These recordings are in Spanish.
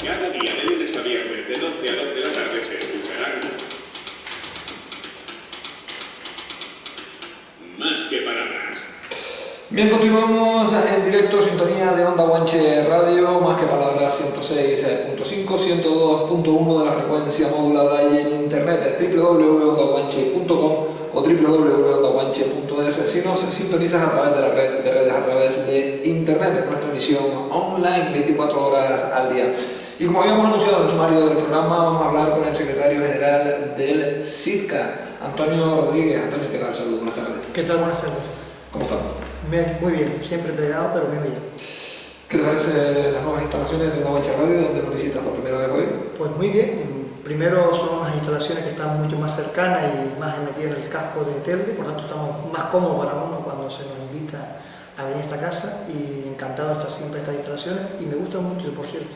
Cada día de lunes a viernes de 12 a 2 de la tarde se escucharán Más que Palabras. Bien, continuamos en directo, sintonía de Onda Guanche Radio, Más que Palabras, 106.5, 102.1 de la frecuencia modulada y en internet www.ondaguanche.com o www.ondaguanche.es si nos sintonizas a través de la red de redes, a través de internet, en nuestra emisión online 24 horas al día. Y como habíamos anunciado en el sumario del programa, vamos a hablar con el secretario general del SIDCA, Antonio Rodríguez. Antonio, ¿qué tal? Saludos, buenas tardes. ¿Qué tal? Buenas tardes. ¿Cómo estamos? Muy bien, siempre pegado, pero muy bien. ¿Qué te parecen las nuevas instalaciones de Onda Guanche Radio, donde nos visitas por primera vez hoy? Pues muy bien. Primero son unas instalaciones que están mucho más cercanas y más metidas en el casco de Telde, por tanto estamos más cómodos para uno cuando se nos invita a venir a esta casa, y encantado de estar siempre en estas instalaciones y me gustan mucho, por cierto.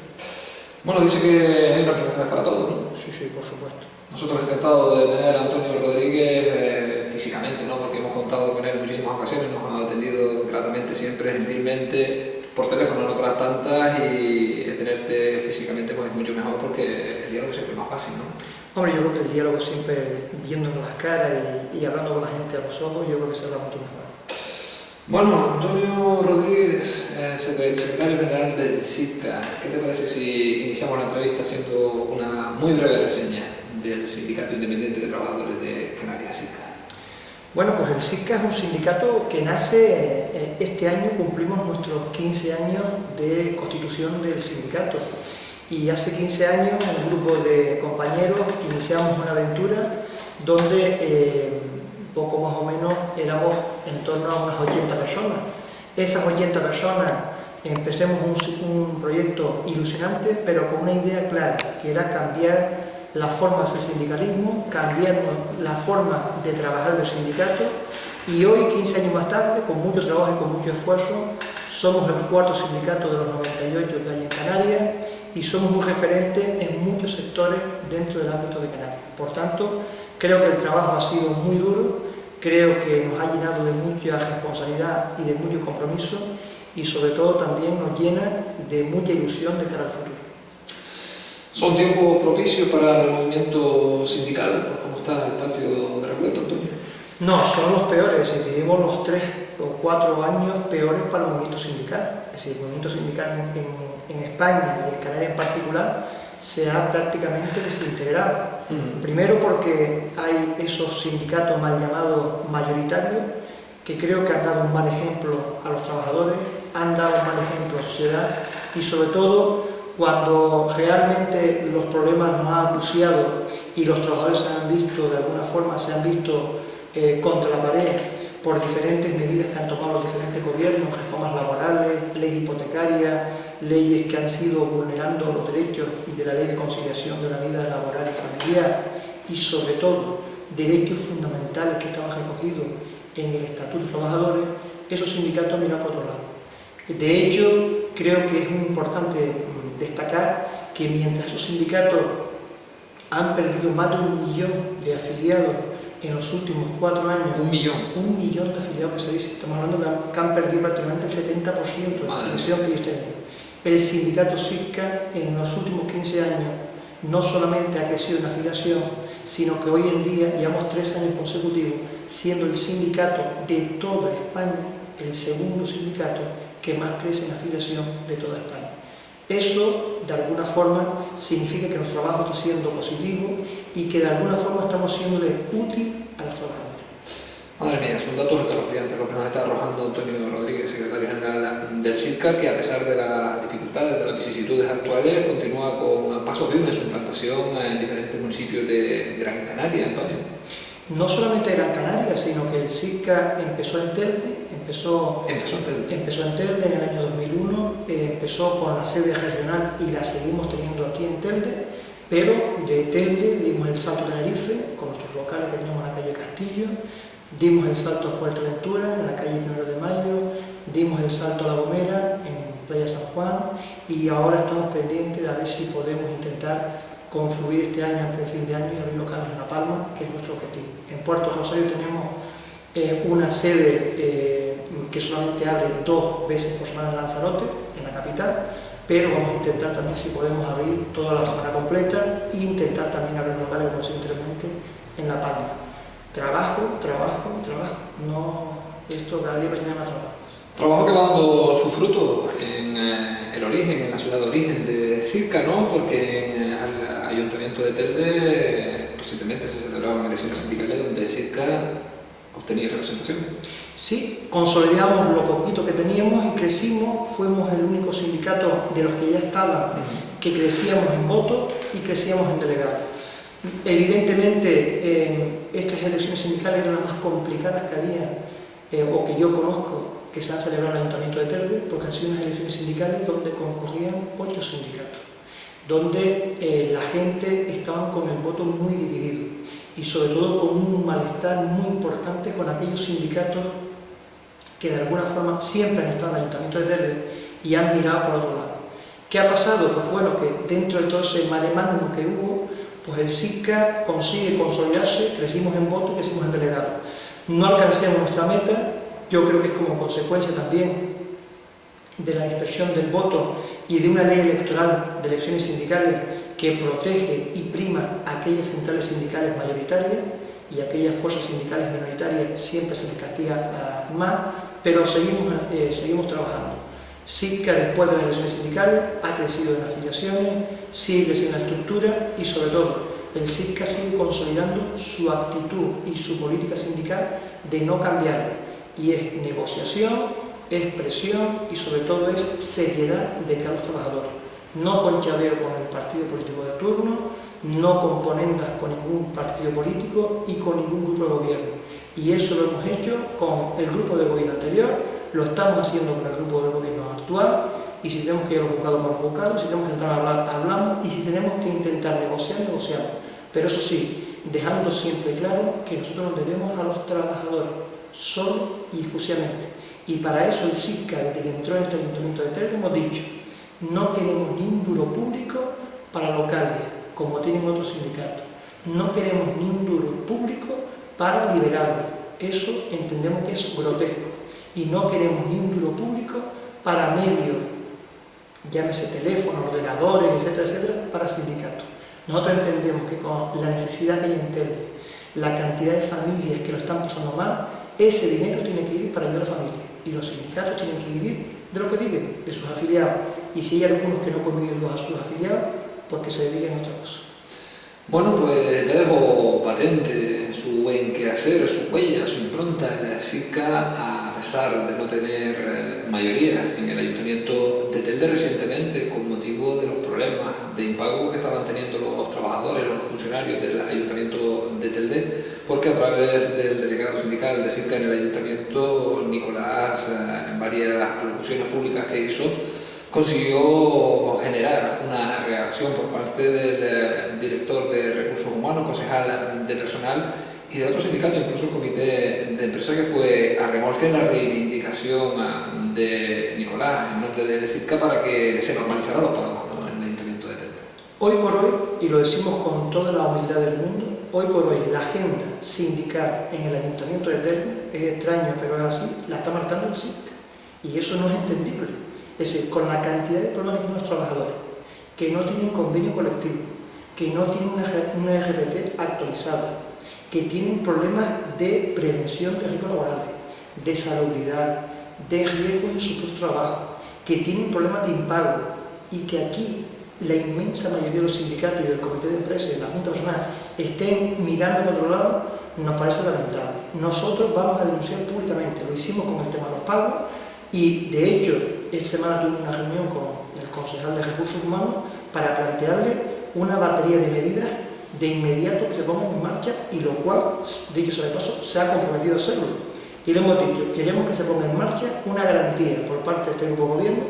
Bueno, dice que es una primera vez para todos, ¿no? Sí, sí, por supuesto. Nosotros encantados de tener a Antonio Rodríguez físicamente, ¿no? Porque hemos contado con él en muchísimas ocasiones, nos ha atendido gratamente, siempre, gentilmente, por teléfono en otras tantas, y tenerte físicamente pues es mucho mejor porque el diálogo siempre es más fácil, ¿no? Hombre, yo creo que el diálogo siempre viéndonos las caras y hablando con la gente a los ojos, yo creo que se habla mucho mejor. Bueno, Antonio Rodríguez, secretario general del SIDCA, ¿qué te parece si iniciamos la entrevista haciendo una muy breve reseña del Sindicato Independiente de Trabajadores de Canarias, SIDCA? Bueno, pues el SIDCA es un sindicato que nace, este año cumplimos nuestros 15 años de constitución del sindicato, y hace 15 años un grupo de compañeros iniciamos una aventura donde poco más o menos éramos en torno a unas 80 personas. Esas 80 personas empecemos un proyecto ilusionante, pero con una idea clara, que era cambiar la forma de hacer sindicalismo, cambiar la forma de trabajar del sindicato, y hoy, 15 años más tarde, con mucho trabajo y con mucho esfuerzo, somos el cuarto sindicato de los 98 que hay en Canarias y somos un referente en muchos sectores dentro del ámbito de Canarias. Por tanto, creo que el trabajo ha sido muy duro, creo que nos ha llenado de mucha responsabilidad y de mucho compromiso, y sobre todo también nos llena de mucha ilusión de cara al futuro. ¿Son tiempos propicios para el movimiento sindical? ¿Cómo está el patio de revuelto, Antonio? No, son los peores, es decir, vivimos los 3 o 4 años peores para el movimiento sindical. Es decir, el movimiento sindical en España y en Canarias en particular se ha prácticamente desintegrado. Primero porque hay esos sindicatos mal llamados mayoritarios que creo que han dado un mal ejemplo a los trabajadores, han dado un mal ejemplo a la sociedad, y sobre todo cuando realmente los problemas nos han acuciado y los trabajadores se han visto, de alguna forma, se han visto contra la pared por diferentes medidas que han tomado los diferentes gobiernos, reformas laborales, leyes hipotecarias, leyes que han sido vulnerando los derechos de la ley de conciliación de la vida laboral y familiar, y sobre todo derechos fundamentales que estaban recogidos en el Estatuto de los Trabajadores. Esos sindicatos miran por otro lado. De hecho, creo que es muy importante destacar que mientras esos sindicatos han perdido más de 1 millón de afiliados en los últimos 4 años, 1 millón. 1 millón de afiliados que se dice, estamos hablando que han perdido prácticamente el 70% de la afiliación que ellos tenían. El sindicato SIDCA en los últimos 15 años no solamente ha crecido en afiliación, sino que hoy en día llevamos 3 años consecutivos siendo el sindicato de toda España, el segundo sindicato que más crece en afiliación de toda España. Eso, de alguna forma, significa que nuestro trabajo está siendo positivo y que de alguna forma estamos siéndole útil a los trabajadores. Madre mía, son datos escalofriantes lo que nos está arrojando Antonio Rodríguez, secretario general del SIDCA, que a pesar de las dificultades, de las vicisitudes actuales, continúa con pasos firmes su implantación en diferentes municipios de Gran Canaria, Antonio. No solamente Gran Canaria, sino que el SIDCA empezó en Telde, empezó en Telde en el año 2001, empezó con la sede regional y la seguimos teniendo aquí en Telde, pero de Telde dimos el salto a Tenerife, con nuestros locales que teníamos en la calle Castillo, dimos el salto a Fuerteventura, en la calle 1 de Mayo, dimos el salto a La Gomera, en Playa San Juan, y ahora estamos pendientes de a ver si podemos intentar confluir este año antes de fin de año y abrir locales en La Palma, que es nuestro objetivo. En Puerto Rosario tenemos una sede que solamente abre 2 veces por semana en Lanzarote, en la capital, pero vamos a intentar también si podemos abrir toda la semana completa e intentar también abrir locales, como decía anteriormente, en La Palma. Trabajo, trabajo, trabajo. No, esto cada día me tiene más trabajo. Trabajo que va dando sus frutos en el origen, en la ciudad de origen de Sitca, ¿no? Porque en el Ayuntamiento de Telde recientemente se celebraban elecciones sindicales donde Sitca obtenía representación. Sí, consolidamos lo poquito que teníamos y crecimos, fuimos el único sindicato de los que ya estaban que crecíamos en votos y crecíamos en delegados. Evidentemente, estas elecciones sindicales eran las más complicadas que había, o que yo conozco, que se han celebrado en el Ayuntamiento de Telde, porque han sido unas elecciones sindicales donde concurrían 8 sindicatos, donde la gente estaba con el voto muy dividido y sobre todo con un malestar muy importante con aquellos sindicatos que de alguna forma siempre han estado en el Ayuntamiento de Telde y han mirado por otro lado. ¿Qué ha pasado? Pues bueno, que dentro de todo ese mare magnum que hubo, pues el Sitca consigue consolidarse, crecimos en voto y crecimos en delegado. No alcancemos nuestra meta, yo creo que es como consecuencia también de la dispersión del voto y de una ley electoral de elecciones sindicales que protege y prima a aquellas centrales sindicales mayoritarias y aquellas fuerzas sindicales minoritarias siempre se les castiga más, pero seguimos trabajando. Sitca, después de las elecciones sindicales, ha crecido en afiliaciones, sigue creciendo en la estructura y sobre todo el Sitca sigue consolidando su actitud y su política sindical de no cambiar, y es negociación, es presión y sobre todo es seriedad de cara a los trabajadores. No conchaveo con el partido político de turno, no componendas con ningún partido político y con ningún grupo de gobierno. Y eso lo hemos hecho con el grupo de gobierno anterior, lo estamos haciendo con el grupo de gobierno actual, y si tenemos que ir a los juzgados, vamos a los juzgados, si tenemos que entrar a hablar, hablamos, y si tenemos que intentar negociar, negociamos. Pero eso sí, dejando siempre claro que nosotros nos debemos a los trabajadores, solo y exclusivamente. Y para eso el Sitca, desde que entró en este Ayuntamiento de Telde, hemos dicho, no queremos ni un duro público para locales, como tienen otros sindicatos. No queremos ni un duro público para liberados. Eso entendemos que es grotesco. Y no queremos ni un duro público para medios, llámese teléfonos, ordenadores, etcétera, etcétera, para sindicatos. Nosotros entendemos que con la necesidad que hay en Telde, la cantidad de familias que lo están pasando mal, ese dinero tiene que ir para ayudar a la familia. Y los sindicatos tienen que vivir de lo que viven, de sus afiliados. Y si hay algunos que no pueden vivir a sus afiliados, pues que se dediquen a otra cosa. Bueno, pues ya dejó patente su buen quehacer, su huella, su impronta en la Sitca, a pesar de no tener mayoría en el Ayuntamiento de Telde recientemente, con motivo de los problemas de impago que estaban teniendo los trabajadores, los funcionarios del Ayuntamiento de Telde, porque a través del delegado sindical de Sitca en el Ayuntamiento, Nicolás, en varias alocuciones públicas que hizo, consiguió generar una reacción por parte del director de Recursos Humanos, concejal de personal y de otros sindicatos, incluso el comité de empresa, que fue a remolque en la reivindicación de Nicolás en nombre del Sitca para que se normalizaran los pagos, ¿no?, en el Ayuntamiento de Telde. Hoy por hoy, y lo decimos con toda la humildad del mundo, hoy por hoy la agenda sindical en el Ayuntamiento de Telde, es extraño pero es así, la está marcando el Sitca. Y eso no es entendible. Es decir, con la cantidad de problemas que tienen los trabajadores, que no tienen convenio colectivo, que no tienen una RPT actualizada, que tienen problemas de prevención de riesgos laborales, de salubridad, de riesgo en su puesto de trabajo, que tienen problemas de impago, y que aquí la inmensa mayoría de los sindicatos y del comité de empresa y de la Junta Personal estén mirando por otro lado, nos parece lamentable. Nosotros vamos a denunciar públicamente, lo hicimos con el tema de los pagos, y de hecho esta semana tuve una reunión con el concejal de Recursos Humanos para plantearle una batería de medidas de inmediato que se pongan en marcha, y lo cual, dicho sea de paso, se ha comprometido a hacerlo. Y le hemos dicho, queremos que se ponga en marcha una garantía por parte de este grupo de gobierno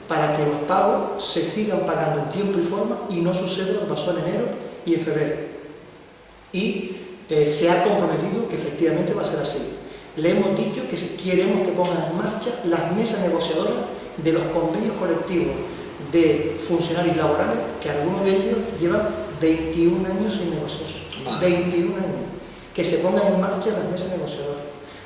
para que los pagos se sigan pagando en tiempo y forma y no suceda lo que pasó en enero y en febrero. Y se ha comprometido que efectivamente va a ser así. Le hemos dicho que queremos que pongan en marcha las mesas negociadoras de los convenios colectivos de funcionarios laborales, que algunos de ellos llevan 21 años sin negociar. 21 años. Que se pongan en marcha las mesas negociadoras.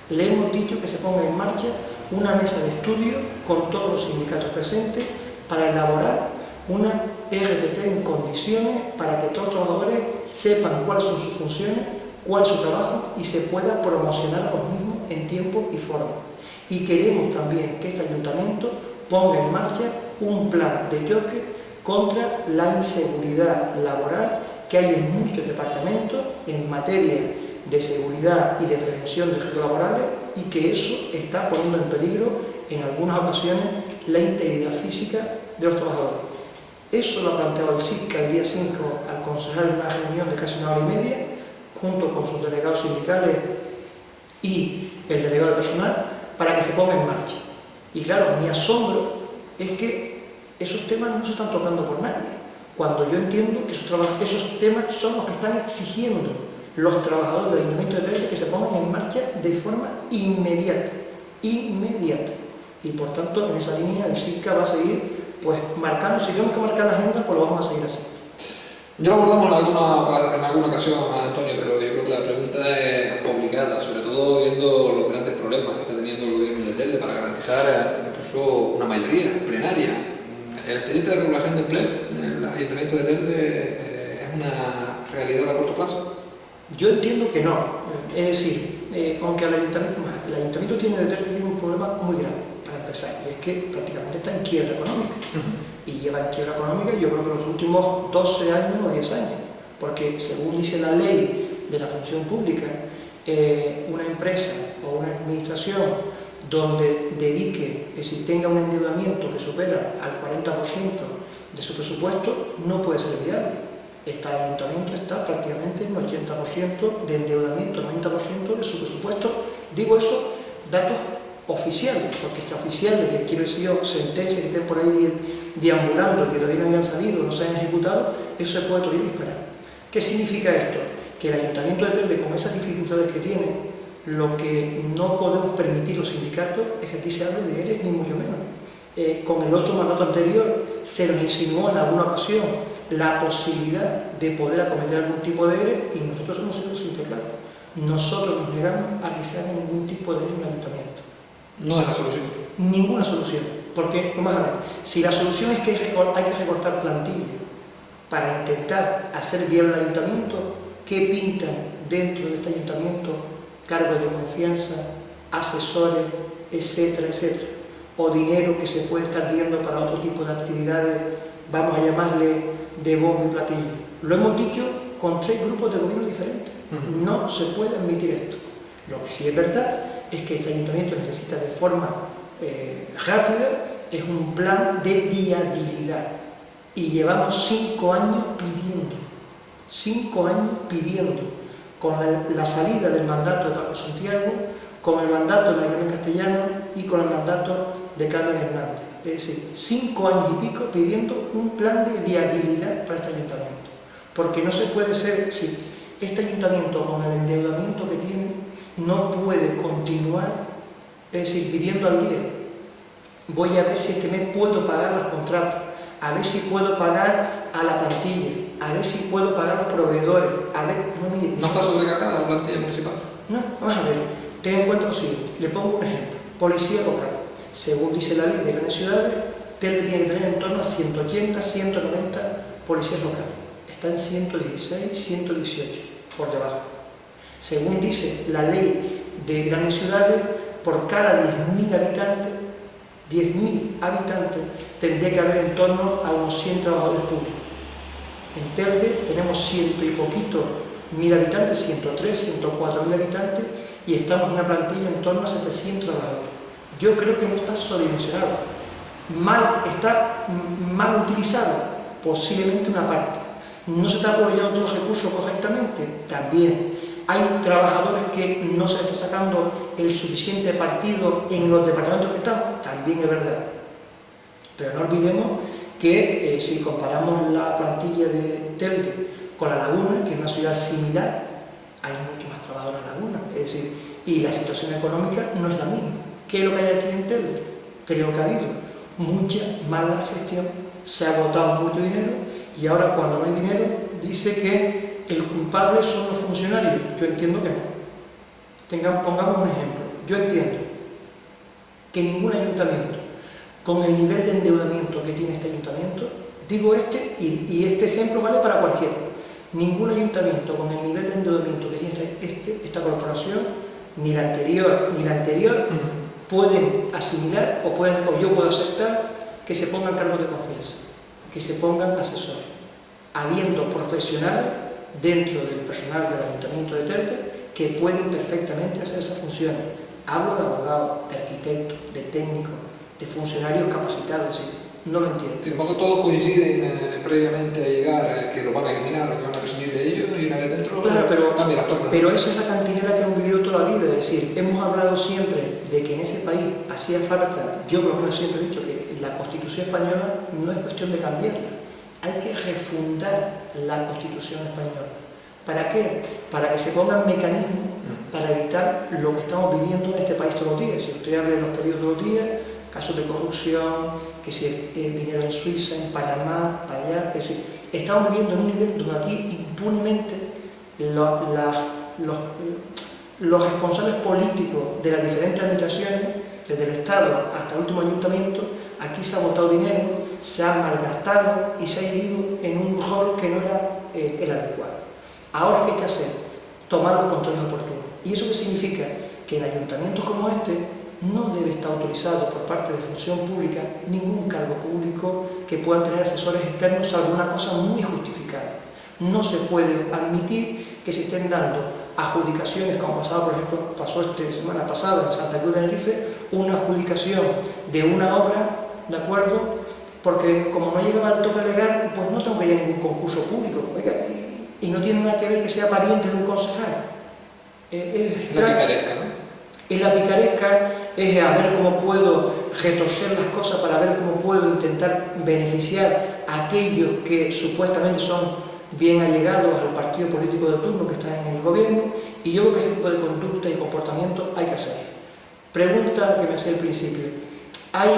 Le hemos dicho que se ponga en marcha una mesa de estudio con todos los sindicatos presentes para elaborar una RPT en condiciones para que todos los trabajadores sepan cuáles son sus funciones, cuál es su trabajo y se pueda promocionar a los mismos en tiempo y forma. Y queremos también que este ayuntamiento ponga en marcha un plan de choque contra la inseguridad laboral que hay en muchos departamentos en materia de seguridad y de prevención de riesgos laborales, y que eso está poniendo en peligro en algunas ocasiones la integridad física de los trabajadores. Eso lo ha planteado el SICA el día 5 al concejal en una reunión de casi 1 hora y media, junto con sus delegados sindicales y el delegado de personal, para que se ponga en marcha. Y claro, mi asombro es que esos temas no se están tocando por nadie, cuando yo entiendo que esos temas son los que están exigiendo los trabajadores del Ayuntamiento de Telde que se pongan en marcha de forma inmediata. Y por tanto, en esa línea el SICA va a seguir pues marcando. Si tenemos que marcar la agenda, pues lo vamos a seguir así. Ya lo abordamos en alguna ocasión, Antonio, pero yo creo que la pregunta es complicada, sobre todo viendo los grandes problemas que está teniendo el gobierno de Telde para garantizar incluso una mayoría plenaria. El expediente de regulación de empleo en el Ayuntamiento de Telde es una realidad a corto plazo. Yo entiendo que no. Es decir, aunque el Ayuntamiento tiene de Telde un problema muy grave, para empezar, y es que prácticamente está en quiebra económica. Y lleva en quiebra económica, yo creo que los últimos 12 años o 10 años, porque según dice la ley de la función pública, una empresa o una administración donde dedique, es decir, tenga un endeudamiento que supera al 40% de su presupuesto, no puede ser viable. Este ayuntamiento está prácticamente en un 80% de endeudamiento, 90% de su presupuesto. Digo eso, datos oficiales, porque extraoficiales, que quiero decir yo, sentencias que estén por ahí deambulando, que todavía no hayan salido, no se hayan ejecutado, eso se puede todavía disparar. ¿Qué significa esto? Que el Ayuntamiento de Telde, con esas dificultades que tiene, lo que no podemos permitir los sindicatos es que aquí se hable de ERE, ni mucho menos. Con el otro mandato anterior se nos insinuó en alguna ocasión la posibilidad de poder acometer algún tipo de ERE, y nosotros hemos sido siempre claros. Nosotros nos negamos a que se haga ningún tipo de ERE en el Ayuntamiento. No es la solución. Ninguna solución. Porque, vamos a ver, si la solución es que hay que recortar plantilla para intentar hacer bien el Ayuntamiento, ¿qué pintan dentro de este Ayuntamiento cargos de confianza, asesores, etcétera, etcétera? O dinero que se puede estar viendo para otro tipo de actividades, vamos a llamarle de bombo y platillo. Lo hemos dicho con 3 grupos de gobierno diferentes. No se puede admitir esto. Lo que sí es verdad es que este ayuntamiento necesita de forma rápida es un plan de viabilidad. Y llevamos 5 años pidiendo, con la salida del mandato de Paco Santiago, con el mandato de María Carmen Castellano y con el mandato de Carmen Hernández. Es decir, 5 años y pico pidiendo un plan de viabilidad para este ayuntamiento. Porque no se puede ser, si este ayuntamiento con el endeudamiento que tiene no puede continuar, es decir, viviendo al día. Voy a ver si este mes puedo pagar los contratos, a ver si puedo pagar a la plantilla, a ver si puedo pagar a los proveedores, a ver... ¿No está sobrecargada la plantilla municipal? No, vamos a ver, ten en cuenta lo siguiente, le pongo un ejemplo. Policía local, según dice la ley de grandes ciudades, Telde tiene que tener en torno a 180, 190 policías locales. Está en 116, 118, por debajo. Según dice la ley de grandes ciudades, por cada 10.000 habitantes, tendría que haber en torno a unos 100 trabajadores públicos. En Telde tenemos 100 y poquito mil habitantes, 103, 104.000 habitantes, y estamos en una plantilla en torno a 700 trabajadores. Yo creo que no está sobredimensionado. Está mal utilizado, posiblemente una parte. No se está apoyando todos los recursos correctamente, también. Hay trabajadores que no se está sacando el suficiente partido en los departamentos que están, también es verdad. Pero no olvidemos que si comparamos la plantilla de Telde con La Laguna, que es una ciudad similar, hay mucho más trabajadores en La Laguna, es decir, y la situación económica no es la misma. ¿Qué es lo que hay aquí en Telde? Creo que ha habido mucha mala gestión, se ha botado mucho dinero, y ahora cuando no hay dinero dice que el culpable son los funcionarios. Yo entiendo que no. Pongamos un ejemplo. Yo entiendo que ningún ayuntamiento con el nivel de endeudamiento endeudamiento que tiene este ayuntamiento, digo este y este ejemplo vale para cualquiera, ningún ayuntamiento con el nivel de endeudamiento que tiene esta corporación, ni la anterior, pueden asimilar o yo puedo aceptar que se pongan cargos de confianza, que se pongan asesores, habiendo profesionales dentro del personal del Ayuntamiento de Telde que pueden perfectamente hacer esas funciones. Hablo de abogados, de arquitectos, de técnicos, de funcionarios capacitados, es decir, no lo entiendo. Sí, supongo que todos coinciden previamente a llegar, que lo van a eliminar, que van a prescindir de ellos y una vez dentro cambia las tornas. Pero esa es la cantinela que hemos vivido toda la vida, es decir, hemos hablado siempre de que en ese país hacía falta, yo por lo menos siempre he dicho que la Constitución española no es cuestión de cambiarla, hay que refundar la Constitución española. ¿Para qué? Para que se pongan mecanismos para evitar lo que estamos viviendo en este país todos los días. Si usted abre los periódicos todos los días, casos de corrupción, que si dinero en Suiza, en Panamá, para allá, es decir, estamos viviendo en un nivel donde aquí impunemente los responsables políticos de las diferentes administraciones, desde el Estado hasta el último ayuntamiento, aquí se ha botado dinero, se ha malgastado y se ha ido en un rol que no era el adecuado. Ahora, ¿qué hay que hacer? Tomar los controles oportunos. ¿Y eso qué significa? Que en ayuntamientos como este no debe estar autorizado por parte de función pública ningún cargo público que puedan tener asesores externos, salvo una cosa muy justificada. No se puede admitir que se estén dando adjudicaciones, como pasó esta semana pasada en Santa Cruz de Tenerife, una adjudicación de una obra, ¿de acuerdo? Porque como no llegaba al tope legal, pues no tengo que ir a ningún concurso público. Oiga, y no tiene nada que ver que sea pariente de un concejal. La picaresca, ¿no? Y la picaresca es a ver cómo puedo retorcer las cosas para ver cómo puedo intentar beneficiar a aquellos que supuestamente son bien allegados al partido político de turno que está en el gobierno, y yo creo que ese tipo de conducta y comportamiento hay que hacer. Pregunta que me hacía al principio, ¿hay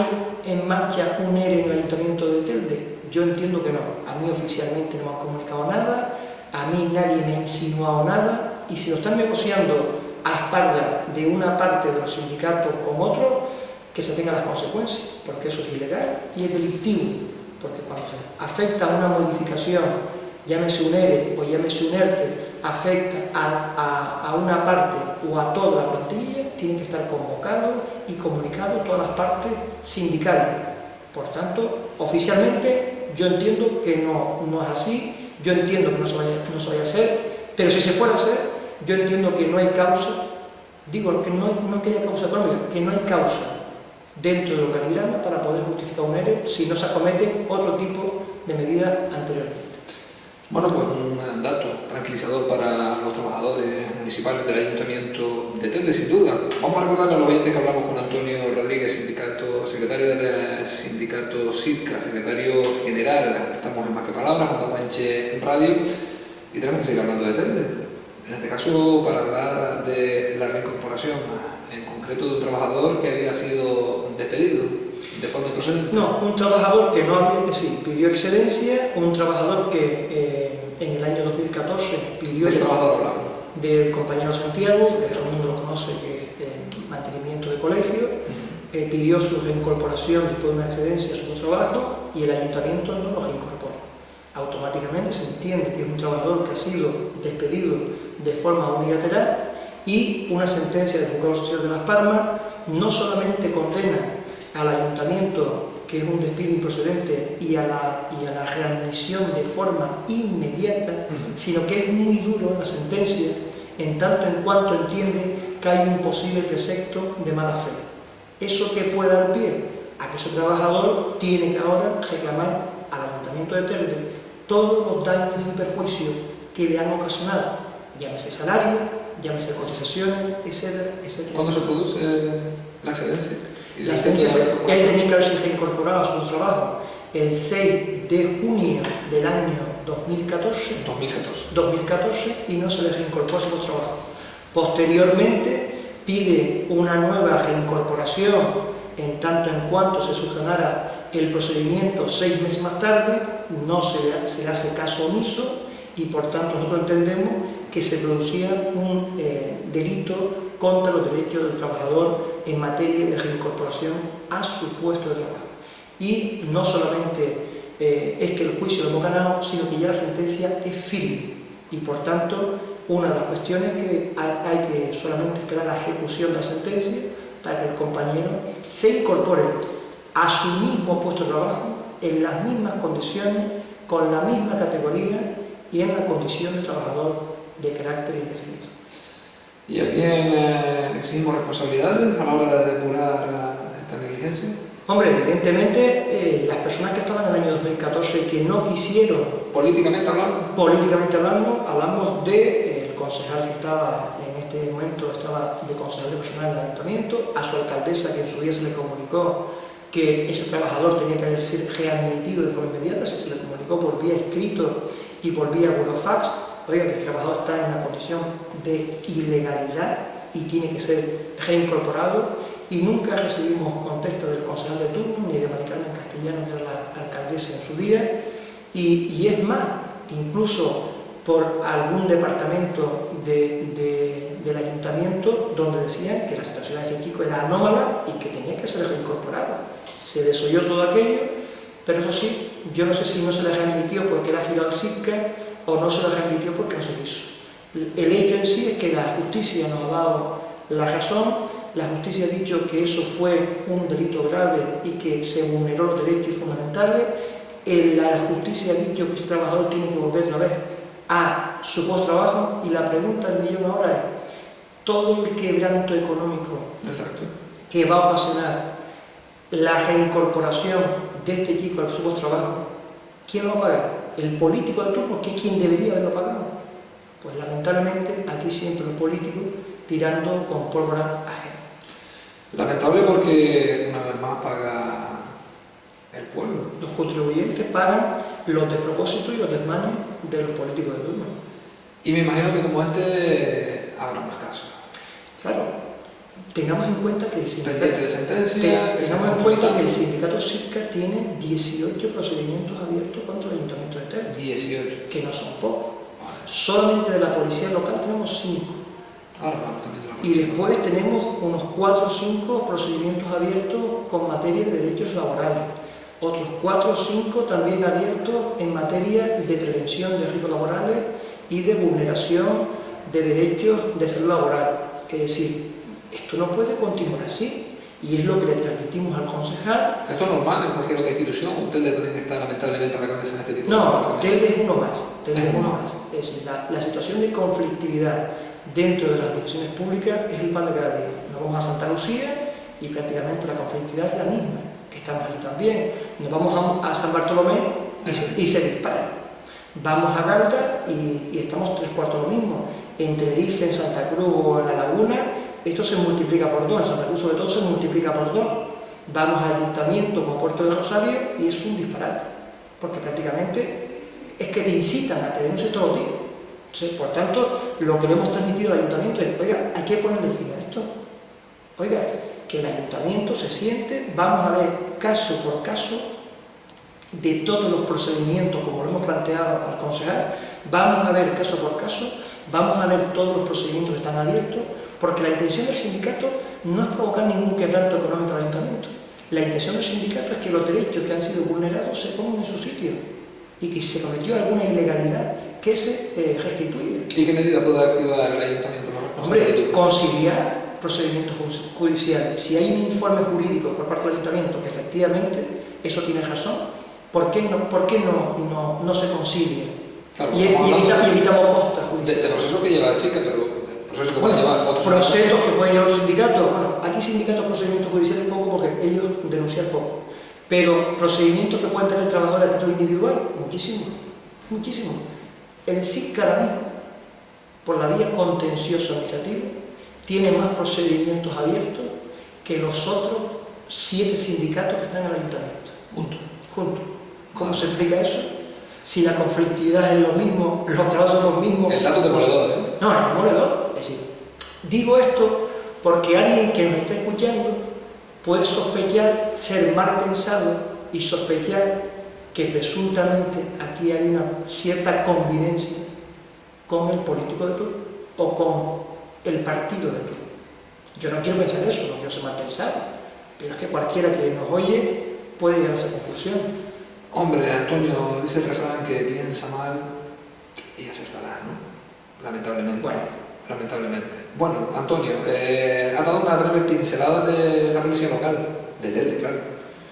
en marcha un ERE en el Ayuntamiento de Telde? Yo entiendo que no, a mí oficialmente no me han comunicado nada, a mí nadie me ha insinuado nada, y si lo están negociando a espaldas de una parte de los sindicatos con otro, que se tengan las consecuencias, porque eso es ilegal y es delictivo, porque cuando se afecta a una modificación, llámese un ERE o llámese un ERTE, afecta a una parte o a toda la plantilla, tienen que estar convocados y comunicados todas las partes sindicales. Por tanto, oficialmente yo entiendo que no es así, yo entiendo que no se vaya a hacer, pero si se fuera a hacer, yo entiendo que no hay causa, digo que no es que haya causa económica, que no hay causa dentro del organigrama para poder justificar un ERE si no se acometen otro tipo de medidas anteriormente. Bueno, pues un dato tranquilizador para los trabajadores municipales del Ayuntamiento de Telde, sin duda. Vamos a recordar a los oyentes que hablamos con Antonio Rodríguez, secretario del sindicato SITCA, secretario general. Estamos en Más que Palabras, Onda Guanche Radio, y tenemos que seguir hablando de Telde. En este caso, para hablar de la reincorporación, en concreto de un trabajador que había sido despedido de forma improcedente. No, un trabajador que no había, sí, pidió excedencia, un trabajador que en el año 2014 pidió... ¿De qué trabajador hablamos? Del compañero Santiago, que todo el mundo lo conoce, que es mantenimiento de colegio, pidió su reincorporación después de una excedencia a su trabajo y el ayuntamiento no lo reincorpora. Automáticamente se entiende que es un trabajador que ha sido despedido de forma unilateral y una sentencia del Juzgado Social de Las Palmas no solamente condena al ayuntamiento, que es un despido improcedente, y a la readmisión de forma inmediata, sino que es muy duro en la sentencia, en tanto en cuanto entiende que hay un posible precepto de mala fe. ¿Eso qué puede dar pie? A que ese trabajador tiene que ahora reclamar al Ayuntamiento de Telde todos los daños y perjuicios que le han ocasionado, llámese salario, llámese cotizaciones, etcétera, etcétera. ¿Cuándo se produce la excedencia? La excedencia, él tenía que haberse reincorporado a su trabajo el 6 de junio del año 2014 y no se le reincorporó a su trabajo. Posteriormente pide una nueva reincorporación en tanto en cuanto se subsanara el procedimiento 6 meses más tarde, no se le hace caso omiso y por tanto nosotros entendemos que se producía un delito contra los derechos del trabajador en materia de reincorporación a su puesto de trabajo. y no solamente es que el juicio lo hemos ganado, sino que ya la sentencia es firme y por tanto una de las cuestiones es que hay que solamente esperar la ejecución de la sentencia para que el compañero se incorpore a su mismo puesto de trabajo en las mismas condiciones, con la misma categoría y en la condición de trabajador de carácter indefinido. ¿Y a quién exigimos responsabilidades a la hora de depurar esta negligencia? Hombre, evidentemente las personas que estaban en el año 2014 y que no quisieron, Políticamente hablando, hablamos del concejal que estaba en este momento, estaba de concejal de personal en el ayuntamiento, a su alcaldesa que en su día se le comunicó que ese trabajador tenía que ser readmitido de forma inmediata, se le comunicó por vía escrito y por vía burofax, oiga, que este trabajador está en una condición de ilegalidad y tiene que ser reincorporado, y nunca recibimos contesta del concejal de turno ni de Mari Carmen Castellano, que era la alcaldesa en su día, y es más, incluso por algún departamento del ayuntamiento donde decían que la situación de este chico era anómala y que tenía que ser reincorporado. Se desoyó todo aquello, pero eso sí, yo no sé si no se le remitió porque era afiliado al SICCA o no se le remitió porque no se quiso. El hecho en sí es que la justicia nos ha dado la razón. La justicia ha dicho que eso fue un delito grave y que se vulneró los derechos fundamentales. La justicia ha dicho que ese trabajador tiene que volver otra vez a su post-trabajo, y la pregunta del millón ahora es: todo el quebranto económico que va a ocasionar la reincorporación de este chico al su post-trabajo, ¿quién lo va a pagar? ¿El político de turno, que es quien debería haberlo pagado? Pues lamentablemente aquí siempre los políticos tirando con pólvora ajena. Lamentable porque una vez más paga el pueblo. Los contribuyentes pagan los despropósitos y los desmanes de los políticos de turno. Y me imagino que como este habrá más casos. Claro, tengamos en cuenta que el sindicato, Pendiente de sentencia, tengamos en cuenta que el sindicato SICCA tiene 18 procedimientos abiertos contra el Ayuntamiento de Telde. 18. Que no son pocos. Solamente de la policía local tenemos 5. Ahora vamos también de la Y policía. después tenemos unos 4 o 5 procedimientos abiertos con materia de derechos laborales. Otros 4 o 5 también abiertos en materia de prevención de riesgos laborales y de vulneración de derechos de salud laboral. Es decir, esto no puede continuar así, y es lo que le transmitimos al concejal. Esto es normal en cualquier otra institución. Usted también está lamentablemente a la cabeza en este tipo de No, cosas. Telde es uno más. Telde es uno más. Es decir, la situación de conflictividad dentro de las administraciones públicas es el pan de cada día. Nos vamos a Santa Lucía y prácticamente la conflictividad es la misma, que estamos allí también. Nos vamos a San Bartolomé y se dispara. Vamos a Galda y estamos 3/4 lo mismo. En Tenerife, en Santa Cruz o en La Laguna, esto se multiplica por 2. En Santa Cruz, sobre todo, se multiplica por 2. Vamos a ayuntamientos como Puerto de Rosario y es un disparate, porque prácticamente es que te incitan a que denuncies todos los días. Entonces, por tanto, lo que le hemos transmitido al ayuntamiento es: oiga, hay que ponerle fin a esto. Oiga, que el ayuntamiento se siente, vamos a ver caso por caso de todos los procedimientos, como lo hemos planteado al concejal, vamos a ver caso por caso, vamos a ver todos los procedimientos que están abiertos, porque la intención del sindicato no es provocar ningún quebranto económico al ayuntamiento. La intención del sindicato es que los derechos que han sido vulnerados se pongan en su sitio y que si se cometió alguna ilegalidad, que se restituya. ¿Y qué medida puede activar el ayuntamiento? Hombre, conciliar procedimientos judiciales. Si hay un informe jurídico por parte del ayuntamiento que efectivamente eso tiene razón, ¿por qué no se concilia? Claro, y evitamos costas judiciales. De proceso que lleva el SICCA, pero procesos que pueden llevar otros. Procesos que pueden llevar los sindicatos. Bueno, aquí sindicatos, procedimientos judiciales poco, porque ellos denuncian poco. Pero procedimientos que pueden tener el trabajador a título individual, muchísimo. Muchísimo. El SICCA ahora mismo, por la vía contencioso administrativo, tiene más procedimientos abiertos que los otros 7 sindicatos que están en el ayuntamiento. Juntos. ¿Cómo se explica eso? Si la conflictividad es lo mismo, los trabajos son los mismos. El dato demoledor, ¿eh? No, es demoledor. Es decir, digo esto porque alguien que nos está escuchando puede sospechar, ser mal pensado y sospechar que presuntamente aquí hay una cierta convivencia con el político de turno o con el partido de turno. Yo no quiero pensar eso, no quiero ser mal pensado, pero es que cualquiera que nos oye puede llegar a esa conclusión. Hombre, Antonio, dice el refrán que piensa mal y acertará, ¿no? Lamentablemente. Lamentablemente. Bueno, Antonio, ha dado una breve pincelada de la policía local, de Telde, claro.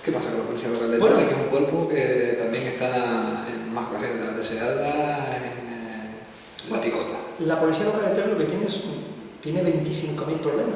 ¿Qué pasa con la policía local de Telde? Que es un cuerpo que también está en más ocasiones de las deseadas en la picota. La policía local de Telde lo que tiene 25.000 problemas,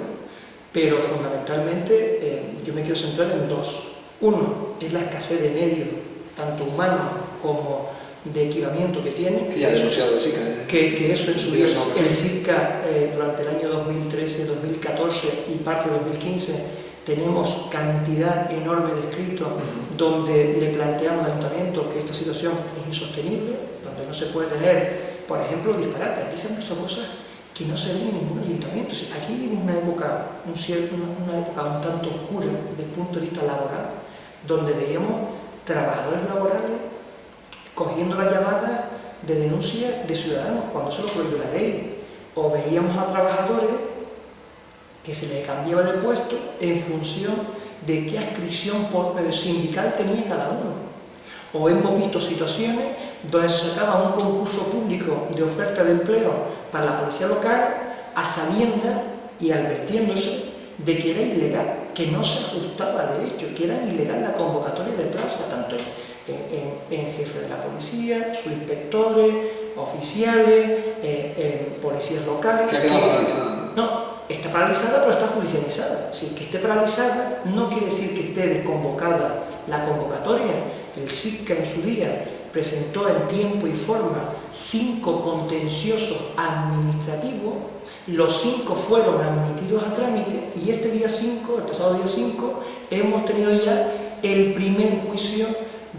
pero fundamentalmente yo me quiero centrar en dos. Uno es la escasez de medios, tanto humanos como de equipamiento que tiene. Que ya ha asociado el SICA. Que eso en su día, el SICA durante el año 2013, 2014 y parte de 2015 tenemos cantidad enorme de escritos donde le planteamos al ayuntamiento que esta situación es insostenible, donde no se puede tener, por ejemplo, disparates. Aquí se han visto cosas que no se ven en ningún ayuntamiento. Aquí vivimos una época un tanto oscura desde el punto de vista laboral, donde veíamos trabajadores laborales cogiendo las llamadas de denuncia de ciudadanos cuando se lo prohibió la ley, o veíamos a trabajadores que se les cambiaba de puesto en función de qué adscripción sindical tenía cada uno. O hemos visto situaciones donde se sacaba un concurso público de oferta de empleo para la policía local a sabiendas y advirtiéndose de que era ilegal, que no se ajustaba a derecho, que era ilegal la convocatoria de plaza, tanto en jefe de la policía, subinspectores, oficiales, policías locales. Que ha quedado paralizada. No, está paralizada pero está judicializada. Si que esté paralizada no quiere decir que esté desconvocada la convocatoria. El SICA en su día presentó en tiempo y forma 5 contenciosos administrativos. Los 5 fueron admitidos a trámite y este día 5, el pasado día 5, hemos tenido ya el primer juicio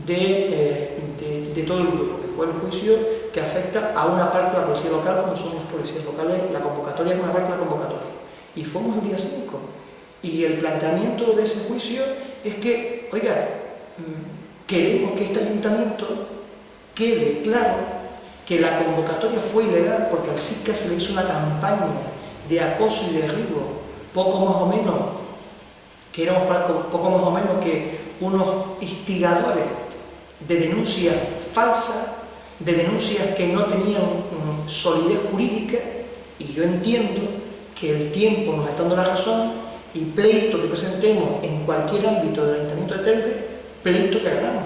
de todo el grupo, que fue el juicio que afecta a una parte de la policía local, como son los policías locales. La convocatoria es una parte de la convocatoria. Y fuimos el día 5. Y el planteamiento de ese juicio es que, oiga, queremos que este ayuntamiento quede claro que la convocatoria fue ilegal porque al SICA se le hizo una campaña de acoso y derribo, poco más o menos que unos instigadores de denuncias falsas, de denuncias que no tenían solidez jurídica, y yo entiendo que el tiempo nos está dando la razón y pleito que presentemos en cualquier ámbito del Ayuntamiento de Telde, pleito que ganamos.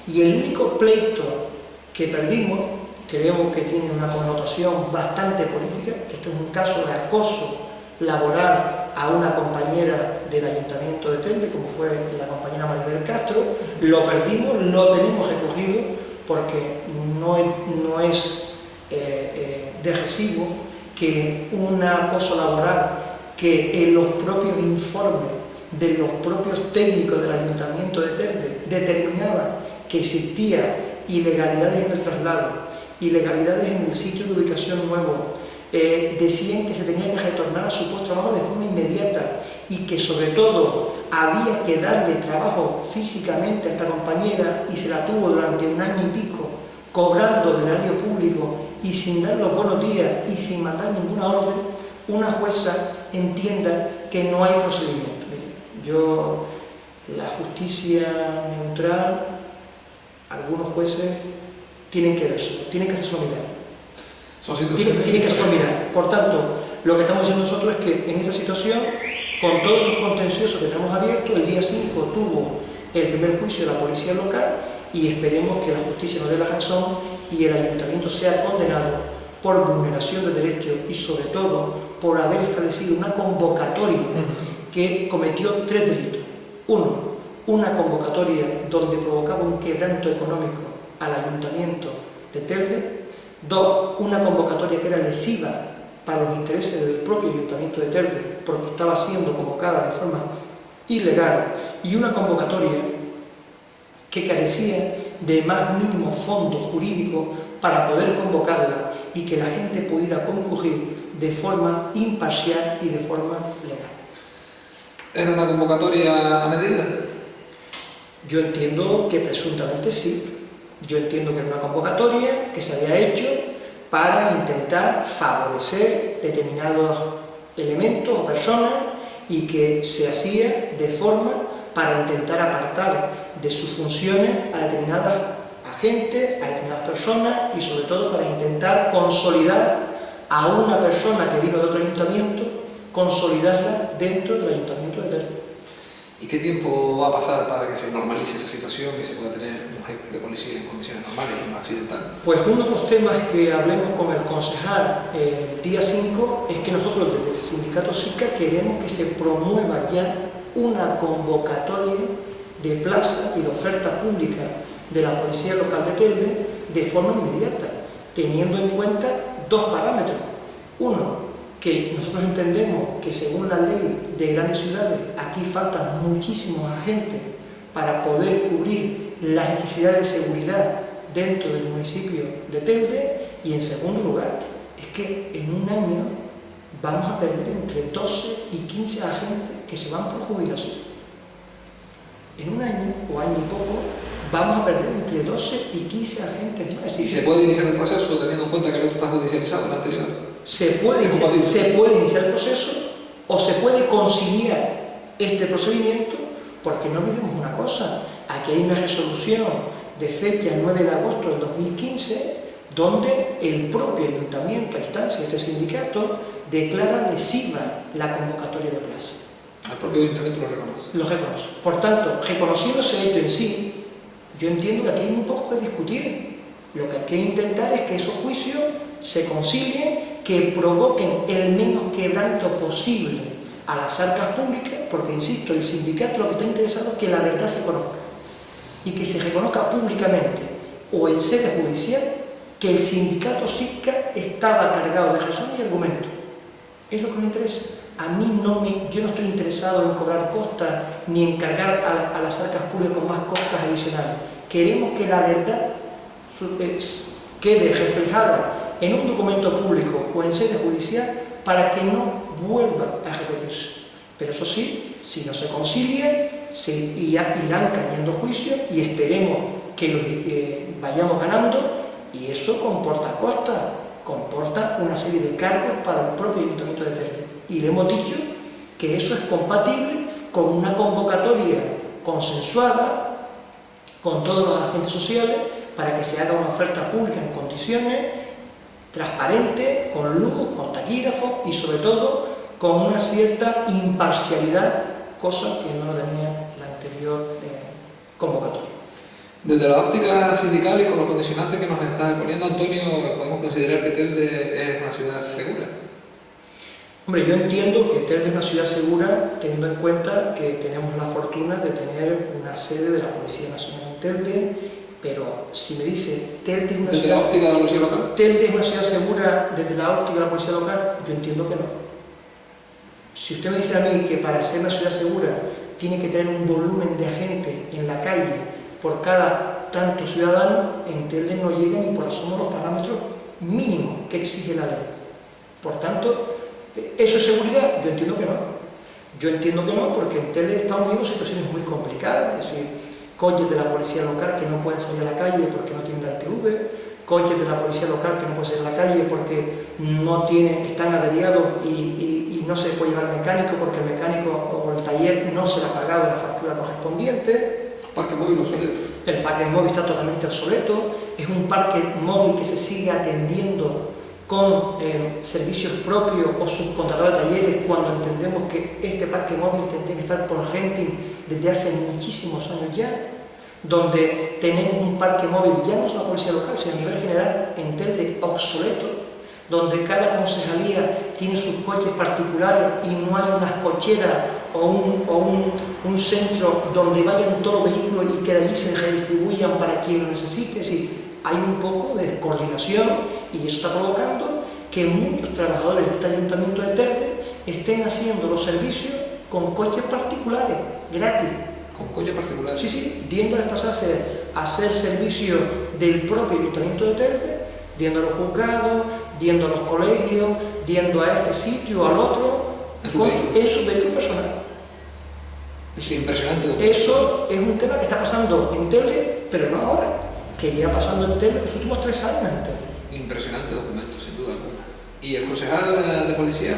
Y el único pleito que perdimos, creemos que tiene una connotación bastante política, que este es un caso de acoso laboral a una compañera del Ayuntamiento de Telde, como fue la compañera Maribel Castro. Lo perdimos, lo tenemos recogido porque no es de recibo que un acoso laboral que en los propios informes de los propios técnicos del Ayuntamiento de Telde determinaba que existía ilegalidades en el traslado, ilegalidades en el sitio de ubicación nuevo, decían que se tenía que retornar a su puesto de trabajo de forma inmediata y que sobre todo había que darle trabajo físicamente a esta compañera, y se la tuvo durante 1 año y pico cobrando del erario público y sin dar los buenos días y sin mandar ninguna orden. Una jueza entienda que no hay procedimiento. Mire, la justicia neutral, algunos jueces tienen que verse, tienen que hacerse mirar. Tienen que hacerse mirar. Por tanto, lo que estamos diciendo nosotros es que en esta situación, con todos estos contenciosos que tenemos abiertos, el día 5 tuvo el primer juicio de la policía local y esperemos que la justicia nos dé la razón y el ayuntamiento sea condenado por vulneración de derechos y sobre todo por haber establecido una convocatoria que cometió 3 delitos. 1, una convocatoria donde provocaba un quebranto económico al ayuntamiento de Telde. 2, una convocatoria que era lesiva para los intereses del propio ayuntamiento de Telde porque estaba siendo convocada de forma ilegal, y una convocatoria que carecía de más mínimo fondo jurídico para poder convocarla y que la gente pudiera concurrir de forma imparcial y de forma legal. ¿Era una convocatoria a medida? Yo entiendo que presuntamente sí. Yo entiendo que era una convocatoria que se había hecho para intentar favorecer determinados elementos o personas y que se hacía de forma para intentar apartar de sus funciones a determinadas agentes, a determinadas personas y sobre todo para intentar consolidar a una persona que vino de otro ayuntamiento, consolidarla dentro del ayuntamiento de Telde. ¿Y qué tiempo va a pasar para que se normalice esa situación y se pueda tener un jefe de policía en condiciones normales y no accidentales? Pues uno de los temas que hablemos con el concejal el día 5 es que nosotros desde el sindicato SICA queremos que se promueva ya una convocatoria de plaza y de oferta pública de la Policía Local de Telde de forma inmediata, teniendo en cuenta dos parámetros. Uno, que nosotros entendemos que según la ley de grandes ciudades aquí faltan muchísimos agentes para poder cubrir las necesidades de seguridad dentro del municipio de Telde, y en segundo lugar es que en un año vamos a perder entre 12 y 15 agentes que se van por jubilación. En un año o año y poco vamos a perder entre 12 y 15 agentes más. ¿Y se puede iniciar el proceso teniendo en cuenta que el otro está judicializado, el anterior? Se puede iniciar el proceso o se puede conciliar este procedimiento, porque no olvidemos una cosa, aquí hay una resolución de fecha 9 de agosto del 2015 donde el propio ayuntamiento, a instancia de este sindicato, declara lesiva la convocatoria de plaza. El propio ayuntamiento lo reconoce. Lo reconoce. Por tanto, reconociendo ese hecho en sí, yo entiendo que aquí hay muy poco que discutir. Lo que hay que intentar es que esos juicios se concilien, que provoquen el menos quebranto posible a las arcas públicas, porque, insisto, el sindicato lo que está interesado es que la verdad se conozca y que se reconozca públicamente o en sede judicial que el sindicato SICA estaba cargado de razón y argumento. Es lo que nos interesa. A mí yo no estoy interesado en cobrar costas ni en cargar a las arcas públicas con más costas adicionales. Queremos que la verdad quede reflejada en un documento público o en sede judicial para que no vuelva a repetirse. Pero eso sí, si no se concilia, irán cayendo juicios y esperemos que los vayamos ganando, y eso comporta costas, comporta una serie de cargos para el propio ayuntamiento de Telde. Y le hemos dicho que eso es compatible con una convocatoria consensuada con todos los agentes sociales para que se haga una oferta pública en condiciones transparentes, con luz, con taquígrafo y sobre todo con una cierta imparcialidad, cosa que no lo tenía la anterior convocatoria. Desde la óptica sindical y con los condicionantes que nos está exponiendo Antonio, ¿podemos considerar que Telde es una ciudad segura? Hombre, yo entiendo que Telde es una ciudad segura teniendo en cuenta que tenemos la fortuna de tener una sede de la Policía Nacional en Telde, pero si me dice Telde es una ¿Desde ciudad... la óptica de la policía local? ¿Telde es una ciudad segura desde la óptica de la policía local? Yo entiendo que no. Si usted me dice a mí que para ser una ciudad segura tiene que tener un volumen de agentes en la calle por cada tanto ciudadano, en Telde no llega ni por asomo los parámetros mínimos que exige la ley. Por tanto, ¿eso es seguridad? Yo entiendo que no. Yo entiendo que no, porque en Telde estamos viendo situaciones muy complicadas, es decir, coches de la policía local que no pueden salir a la calle porque no tienen la ITV, coches de la policía local que no pueden salir a la calle porque están averiados y no se puede llevar mecánico porque el mecánico o el taller no se le ha pagado la factura correspondiente. Parque móvil obsoleto. El parque móvil está totalmente obsoleto, es un parque móvil que se sigue atendiendo con servicios propios o subcontratado de talleres, cuando entendemos que este parque móvil tendría que estar por renting desde hace muchísimos años ya, donde tenemos un parque móvil ya no solo a la policía local, sino a nivel general en Telde obsoleto, donde cada concejalía tiene sus coches particulares y no hay unas cocheras o un centro donde vayan todos los vehículos y que de allí se redistribuyan para quien lo necesite. Es decir, hay un poco de descoordinación y eso está provocando que muchos trabajadores de este ayuntamiento de Telde estén haciendo los servicios con coches particulares, gratis. ¿Con coches particulares? Sí, sí, yendo a desplazarse a hacer servicio del propio ayuntamiento de Telde, yendo a los juzgados, yendo a los colegios, yendo a este sitio o al otro, en su vehículo personal. Es impresionante. Eso es un tema que está pasando en Telde, pero no ahora, que lleva pasando en Telde los últimos 3 años en Telde. Impresionante documento, sin duda alguna. ¿Y el concejal de policía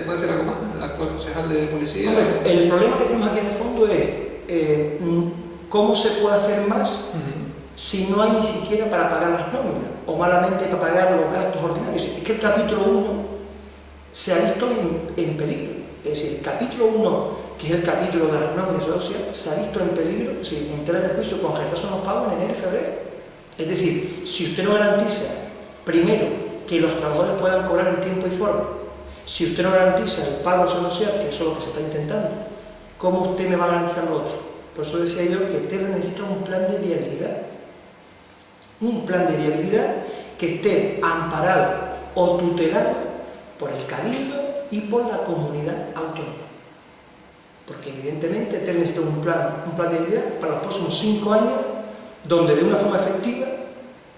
puede ser algo más? ¿El actual concejal de policía? Hombre, el problema que tenemos aquí de fondo es ¿cómo se puede hacer más si no hay ni siquiera para pagar las nóminas o malamente para pagar los gastos ordinarios? Es que el capítulo 1 se ha visto en peligro. Es decir, el capítulo 1, que es el capítulo de las nóminas sociales, se ha visto en peligro, es decir, en tela de juicio con retraso en los pagos en enero y febrero. Es decir, si usted no garantiza, primero, que los trabajadores puedan cobrar en tiempo y forma, si usted no garantiza el pago social, que eso es lo que se está intentando, ¿cómo usted me va a garantizar lo otro? Por eso decía yo que Terra necesita un plan de viabilidad. Un plan de viabilidad que esté amparado o tutelado por el Cabildo y por la comunidad autónoma. Porque evidentemente Terra necesita un plan de viabilidad para los próximos 5 años, donde de una forma efectiva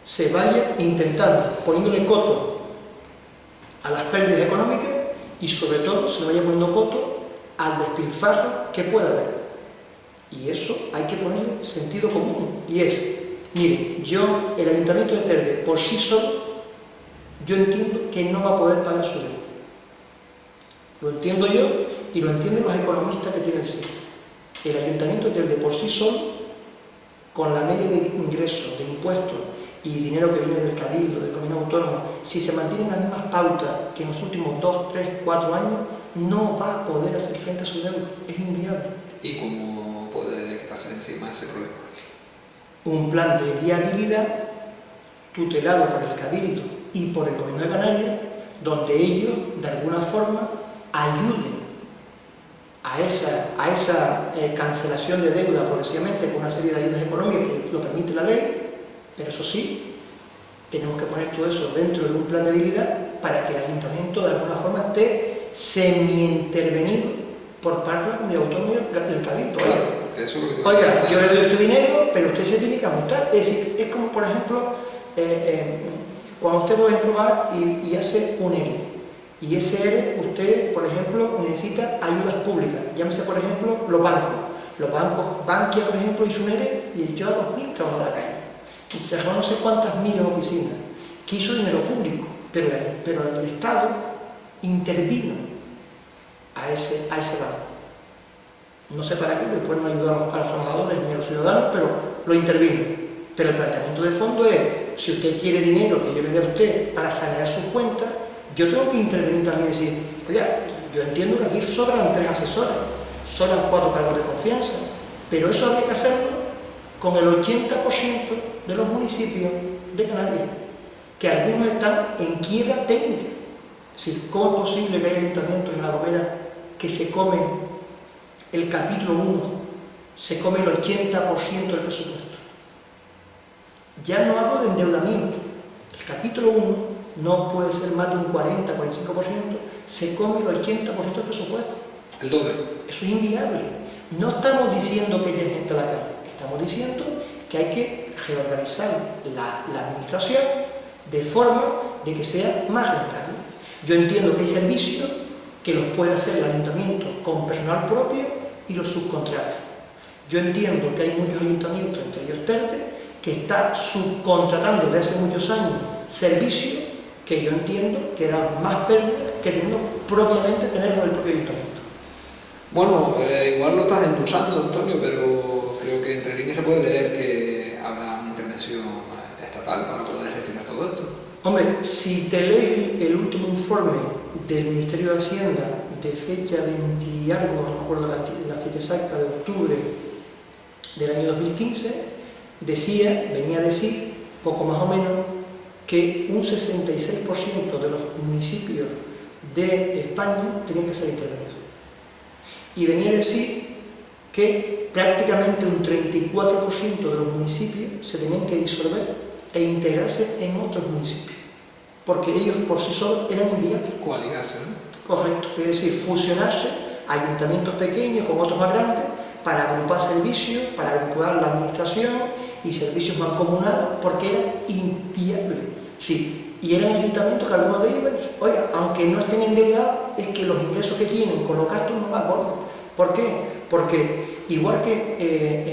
se vaya intentando, poniéndole coto a las pérdidas económicas y sobre todo se le vaya poniendo coto al despilfarro que pueda haber. Y eso hay que ponerle sentido común. Y es, mire, el Ayuntamiento de Telde, por sí solo, yo entiendo que no va a poder pagar su deuda. Lo entiendo yo y lo entienden los economistas que tienen el sector. El Ayuntamiento de Telde, por sí solo, con la media de ingresos, de impuestos y dinero que viene del Cabildo, del Comunidad Autónoma, si se mantienen las mismas pautas que en los últimos 2, 3, 4 años, no va a poder hacer frente a su deuda. Es inviable. ¿Y cómo puede quitarse encima ese problema? Un plan de viabilidad tutelado por el Cabildo y por el Gobierno de Canarias, donde ellos, de alguna forma, ayuden a esa cancelación de deuda progresivamente con una serie de ayudas económicas que lo permite la ley, pero eso sí, tenemos que poner todo eso dentro de un plan de viabilidad para que el Ayuntamiento de alguna forma esté semi-intervenido por parte de la Comunidad Autónoma del Cabildo. Oiga, yo le doy este dinero, pero usted se tiene que ajustar. Es decir, es como, por ejemplo, cuando usted, por ejemplo, va y hace un ERE. Y ese ERE, usted, por ejemplo, necesita ayudas públicas. Llámese, por ejemplo, los bancos. Los bancos, Bankia, por ejemplo, hizo un ERE y echó a 2.000 trabajadores a la calle. Y cerró no sé cuántas miles de oficinas. Quiso dinero público, pero el Estado intervino a ese banco. No sé para qué, después no ayudó a los trabajadores ni a los ciudadanos, pero lo intervino. Pero el planteamiento de fondo es, si usted quiere dinero que yo le dé a usted para sanear sus cuentas, yo tengo que intervenir también y decir, oiga, yo entiendo que aquí sobran 3 asesores, sobran 4 cargos de confianza, pero eso hay que hacerlo con el 80% de los municipios de Canarias, que algunos están en quiebra técnica. Es decir, ¿cómo es posible que haya ayuntamientos en La Gomera que se comen el capítulo 1, se come el 80% del presupuesto? Ya no hablo de endeudamiento. El capítulo 1 no puede ser más de un 40-45%, se come el 80% del presupuesto. El doble. Eso es inviable. No estamos diciendo que haya gente a la calle, estamos diciendo que hay que reorganizar la administración de forma de que sea más rentable. Yo entiendo que hay servicios que los puede hacer el ayuntamiento con personal propio y los subcontrata. Yo entiendo que hay muchos ayuntamientos, entre ellos Telde, que está subcontratando desde hace muchos años servicios que yo entiendo que dan más pérdidas que teniendo propiamente tenerlo el propio ayuntamiento. Bueno, igual lo estás endulzando, Antonio, pero creo que entre líneas se puede leer que habrá una intervención estatal para poder gestionar todo esto. Hombre, si te lees el último informe del Ministerio de Hacienda de fecha 20 y algo, no me acuerdo la fecha exacta, de octubre del año 2015, venía a decir, poco más o menos, que un 66% de los municipios de España tenían que ser intervenidos. Y venía a decir que prácticamente un 34% de los municipios se tenían que disolver e integrarse en otros municipios, porque ellos por sí solos eran inviables. Coaligarse, ¿no? Correcto, es decir, fusionarse ayuntamientos pequeños con otros más grandes para agrupar servicios, para agrupar la administración y servicios mancomunados, porque era inviable. Sí, y eran ayuntamientos que algunos de ellos, oiga, aunque no estén endeudados, es que los ingresos que tienen con los gastos no van acorde. ¿Por qué? Porque igual que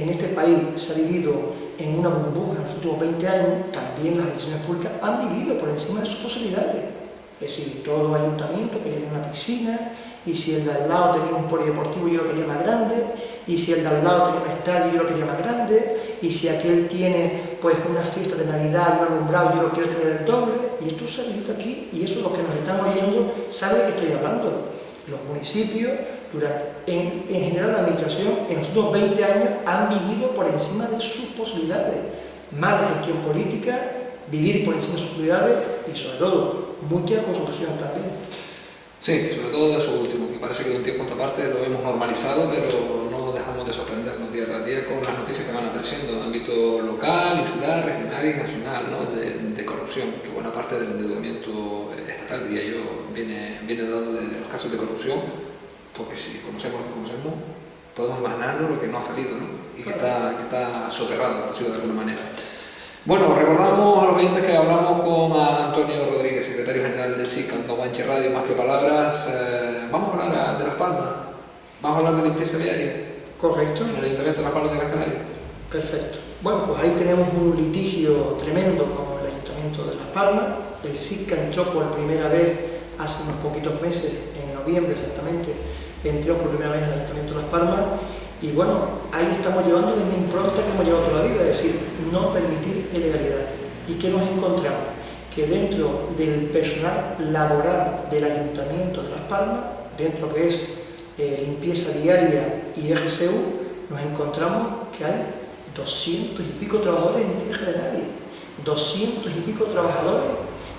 en este país se ha vivido en una burbuja en los últimos 20 años, también las administraciones públicas han vivido por encima de sus posibilidades. Es decir, todo ayuntamiento quería tener una piscina, y si el de al lado tenía un polideportivo yo lo quería más grande, y si el de al lado tenía un estadio yo lo quería más grande, y si aquel tiene pues una fiesta de Navidad y un alumbrado yo lo quiero tener el doble. Y esto se ha visto aquí, y eso los que nos están oyendo saben de qué estoy hablando. Los municipios, en general la administración, en los últimos 20 años han vivido por encima de sus posibilidades. Mala gestión política, vivir por encima de sus posibilidades y sobre todo mucha corrupción también. Sí, sobre todo de eso último, que parece que de un tiempo a esta parte lo hemos normalizado, pero no dejamos de sorprendernos día tras día con las noticias que van apareciendo en ámbito local, insular, regional y nacional, ¿no? de corrupción, que buena parte del endeudamiento estatal, diría yo, viene dado de los casos de corrupción, porque si conocemos lo que conocemos, podemos imaginarnos lo que no ha salido, ¿no? Y que está soterrado, por decirlo de alguna manera. Bueno, recordamos a los oyentes que hablamos con Antonio Rodríguez, secretario general del SIC, Onda Guanche Radio, más que palabras. Vamos a hablar de Las Palmas, vamos a hablar de limpieza viaria. Correcto. En el Ayuntamiento de Las Palmas de Gran Canaria. Perfecto. Bueno, pues ahí tenemos un litigio tremendo con el Ayuntamiento de Las Palmas. El SIC entró por primera vez hace unos poquitos meses, en noviembre exactamente, entró por primera vez en el Ayuntamiento de Las Palmas. Y bueno, ahí estamos llevando la misma impronta que hemos llevado toda la vida, es decir, no permitir ilegalidad. ¿Y qué nos encontramos? Que dentro del personal laboral del Ayuntamiento de Las Palmas, dentro que es limpieza diaria y RCU, nos encontramos que hay 200 y pico trabajadores en tierra de nadie. 200 y pico trabajadores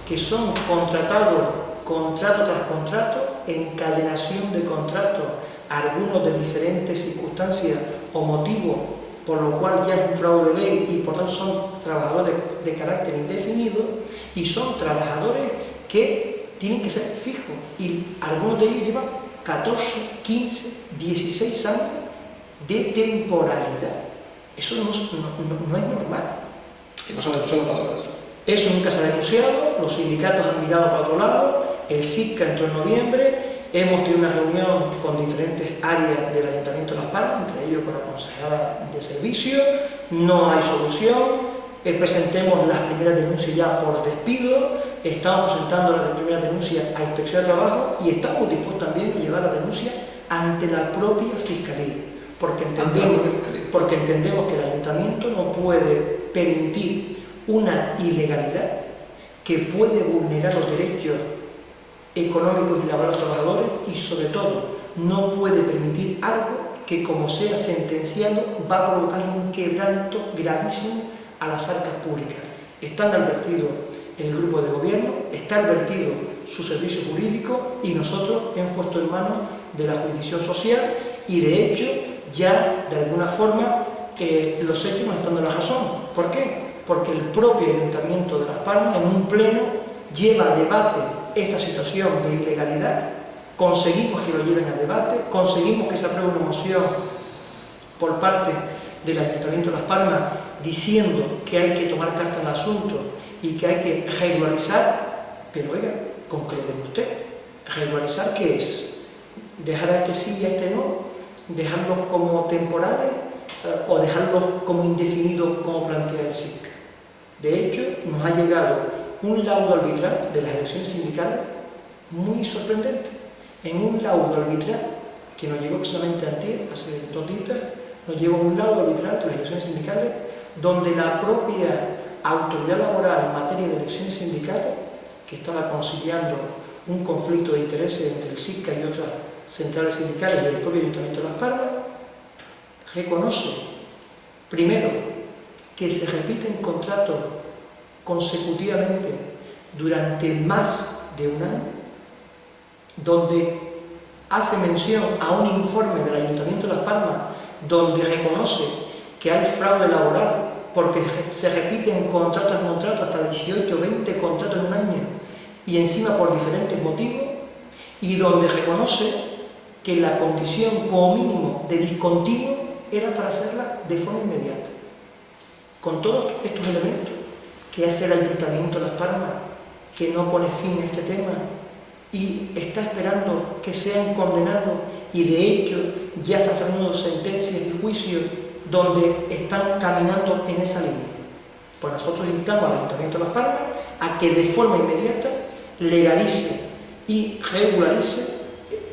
que son contratados, contrato tras contrato, encadenación de contratos, algunos de diferentes circunstancias o motivos, por lo cual ya es un fraude de ley y por tanto son trabajadores de carácter indefinido, y son trabajadores que tienen que ser fijos, y algunos de ellos llevan 14, 15, 16 años de temporalidad. Eso no es normal. Y no se ha denunciado eso. Eso nunca se ha denunciado, los sindicatos han mirado para otro lado, el SIC entró en noviembre. Hemos tenido una reunión con diferentes áreas del Ayuntamiento de Las Palmas, entre ellos con la consejera de servicio. No hay solución. Presentemos las primeras denuncias ya por despido. Estamos presentando las primeras denuncias a Inspección de Trabajo y estamos dispuestos también a llevar la denuncia ante la propia Fiscalía, porque entendemos que el Ayuntamiento no puede permitir una ilegalidad que puede vulnerar los derechos económicos y laborales de los trabajadores, y sobre todo no puede permitir algo que, como sea sentenciado, va a provocar un quebranto gravísimo a las arcas públicas. Están advertidos el grupo de gobierno, está advertido su servicio jurídico, y nosotros hemos puesto en manos de la jurisdicción social, y de hecho ya de alguna forma los séptimos están dando la razón. ¿Por qué? Porque el propio Ayuntamiento de Las Palmas en un pleno lleva a debate esta situación de ilegalidad. Conseguimos que lo lleven a debate, conseguimos que se apruebe una moción por parte del Ayuntamiento de Las Palmas diciendo que hay que tomar carta en el asunto y que hay que regularizar. Pero oiga, concréteme usted, ¿regularizar qué es? ¿Dejar a este sí y a este no? ¿Dejarlos como temporales o dejarlos como indefinidos, como plantea el SIC? De hecho, nos ha llegado un laudo arbitral de las elecciones sindicales muy sorprendente. En un laudo arbitral que nos llegó precisamente antier, hace 2 días, nos llegó un laudo arbitral de las elecciones sindicales donde la propia autoridad laboral en materia de elecciones sindicales, que estaba conciliando un conflicto de intereses entre el SICA y otras centrales sindicales y el propio Ayuntamiento de Las Palmas, reconoce, primero, que se repiten contratos consecutivamente durante más de un año, donde hace mención a un informe del Ayuntamiento de Las Palmas donde reconoce que hay fraude laboral porque se repiten contrato a contrato, hasta 18 o 20 contratos en un año, y encima por diferentes motivos, y donde reconoce que la condición como mínimo de discontinuo era para hacerla de forma inmediata. Con todos estos elementos, ¿qué hace el Ayuntamiento de Las Palmas, que no pone fin a este tema y está esperando que sean condenados, y de hecho ya están saliendo sentencias y juicios donde están caminando en esa línea? Pues nosotros instamos al Ayuntamiento de Las Palmas a que de forma inmediata legalice y regularice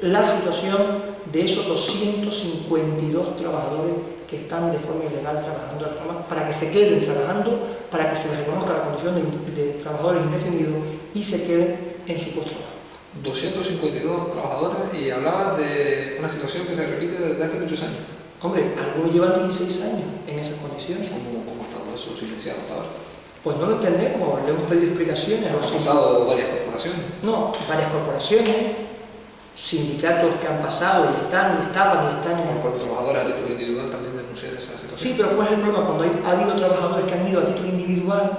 la situación de esos 252 trabajadores que están de forma ilegal trabajando actualmente, para que se queden trabajando, para que se les reconozca la condición de trabajadores indefinidos y se queden en su puesto de trabajo. 252 trabajadores, y hablabas de una situación que se repite desde hace muchos años. Hombre, algunos llevan 16 años en esas condiciones. ¿Cómo ha estado eso silenciado hasta ahora? Pues no lo entendemos, le hemos pedido explicaciones a los Han pasado varias corporaciones. No, varias corporaciones, sindicatos que han pasado y estaban y están en... Por los trabajadores a título individual también denunciar esa situación. Sí, pero ¿cuál es el problema? Cuando ha habido trabajadores que han ido a título individual,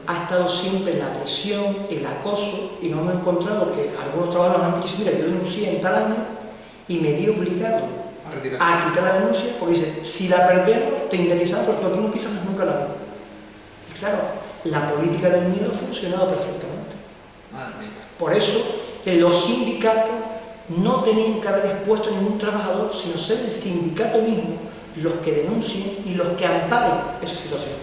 ha estado siempre la presión, el acoso, y nos hemos encontrado que algunos trabajadores han dicho, mira, yo denuncié en tal año y me vi obligado a quitar la denuncia, porque dice, si la perdemos, te indemnizamos, pero tú aquí no pisas nunca la vida. Y claro, la política del miedo ha funcionado perfectamente. Madre mía. Por eso, los sindicatos no tenían que haber expuesto a ningún trabajador, sino ser el sindicato mismo los que denuncien y los que amparen esa situación.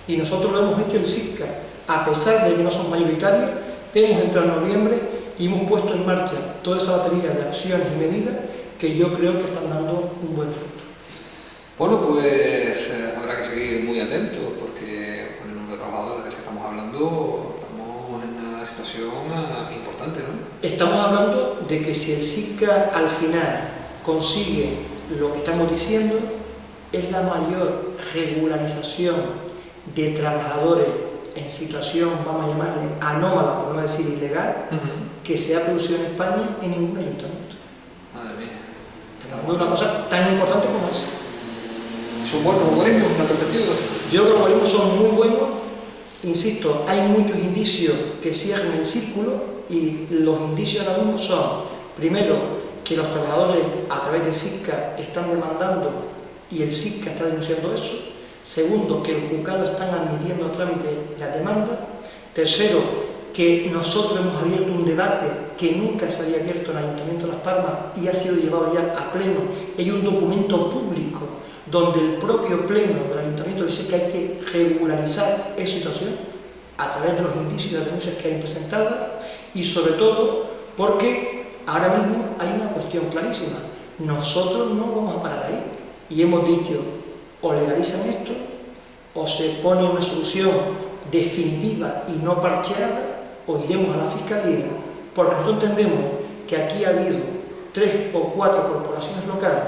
Y nosotros lo hemos hecho el SICCA, a pesar de que no son mayoritarios, hemos entrado en noviembre y hemos puesto en marcha toda esa batería de acciones y medidas que yo creo que están dando un buen fruto. Bueno, pues habrá que seguir muy atentos, porque con el número de trabajadores del que estamos hablando, estamos en una situación importante, ¿no? Estamos hablando de que si el SICCA al final consigue lo que estamos diciendo, es la mayor regularización de trabajadores en situación, vamos a llamarle anómala, por no decir ilegal, que se ha producido en España en ningún ayuntamiento. Madre mía. Estamos hablando de una cosa tan importante como esa. ¿Son buenos algoritmos, una perspectiva? Yo creo que los algoritmos son muy buenos. Insisto, hay muchos indicios que cierran el círculo, y los indicios ahora mismo son, primero, que los trabajadores a través del SICCA están demandando y el SICCA está denunciando eso. Segundo, que los juzgados están admitiendo a trámite la demanda. Tercero, que nosotros hemos abierto un debate que nunca se había abierto en el Ayuntamiento de Las Palmas y ha sido llevado ya a pleno. Hay un documento público donde el propio pleno del Ayuntamiento dice que hay que regularizar esa situación a través de los indicios y las denuncias que hay presentadas, y sobre todo porque ahora mismo hay una cuestión clarísima. Nosotros no vamos a parar ahí y hemos dicho, o legalizan esto o se pone una solución definitiva y no parcheada, o iremos a la Fiscalía, porque nosotros entendemos que aquí ha habido 3 o 4 corporaciones locales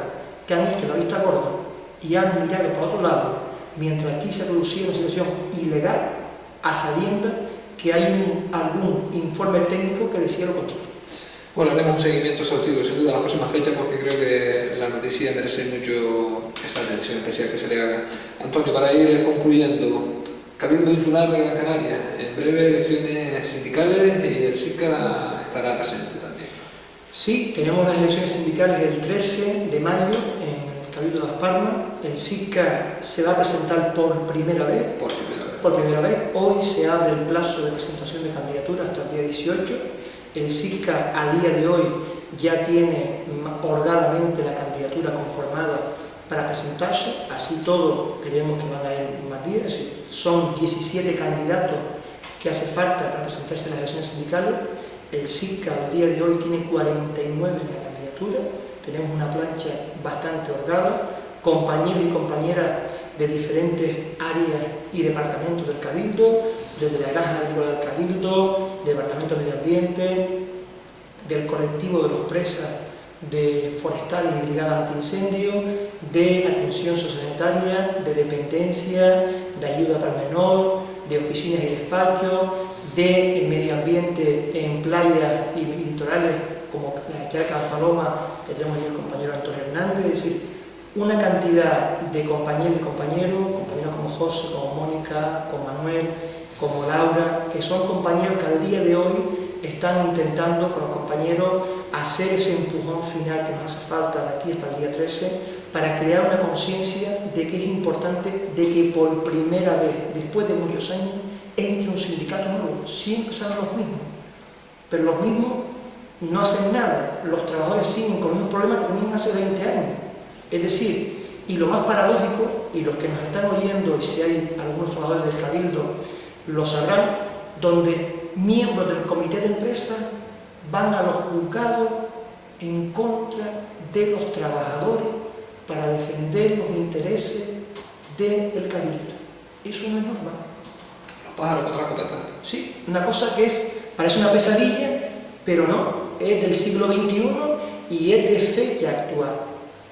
que han hecho la vista gorda y han mirado para otro lado, mientras aquí se producía una situación ilegal, a sabiendas que hay algún informe técnico que decía lo contrario. Bueno, haremos un seguimiento exhaustivo sin duda a las próximas fechas, porque creo que la noticia merece mucho esa atención especial que se le haga. Antonio, para ir concluyendo, Cabildo Insular de Gran Canaria, en breve elecciones sindicales y el SICCA estará presente también. Sí, tenemos las elecciones sindicales el 13 de mayo en el Cabildo de Las Palmas. El SICCA se va a presentar por primera vez. Por primera vez. Hoy se abre el plazo de presentación de candidaturas hasta el día 18. El SICCA a día de hoy ya tiene holgadamente la candidatura conformada para presentarse. Así todo, creemos que van a ir más días. Es decir, son 17 candidatos que hace falta para presentarse en las elecciones sindicales. El SICCA al día de hoy tiene 49 en la candidatura. Tenemos una plancha bastante holgada, compañeros y compañeras de diferentes áreas y departamentos del Cabildo, desde la Granja Agrícola del Cabildo, del Departamento de Medio Ambiente, del colectivo de los presas de forestales y brigadas antiincendios, de atención sociosanitaria, de dependencia, de ayuda para el menor, de oficinas y despachos, de medio ambiente en playas y litorales como la charca de Paloma, que tenemos ahí el compañero Antonio Hernández. Es decir, una cantidad de compañeros y compañeros como José, como Mónica, como Manuel, como Laura, que son compañeros que al día de hoy están intentando con los compañeros hacer ese empujón final que nos hace falta de aquí hasta el día 13 para crear una conciencia de que es importante de que por primera vez, después de muchos años, entre un sindicato nuevo. Siempre son los mismos, pero los mismos no hacen nada. Los trabajadores siguen con los mismos problemas que tenían hace 20 años. Es decir, y lo más paradójico, y los que nos están oyendo, y si hay algunos trabajadores del Cabildo lo sabrán, donde miembros del comité de empresa van a los juzgados en contra de los trabajadores para defender los intereses del cabildo. Eso no es normal. Los pájaros contra la copeta. Sí, una cosa que parece una pesadilla, pero no, es del siglo XXI y es de fecha actual.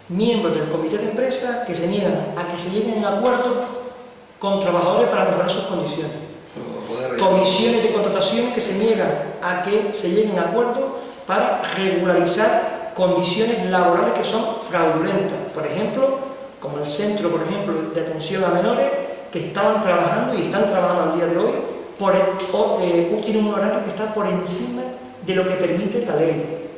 Miembros del comité de empresa que se niegan a que se lleguen a acuerdos con trabajadores para mejorar sus condiciones. Comisiones de contratación que se niegan a que se lleguen a acuerdos para regularizar condiciones laborales que son fraudulentas. Por ejemplo, como el centro, por ejemplo, de atención a menores, que estaban trabajando y están trabajando al día de hoy, tienen un horario que está por encima de lo que permite la ley.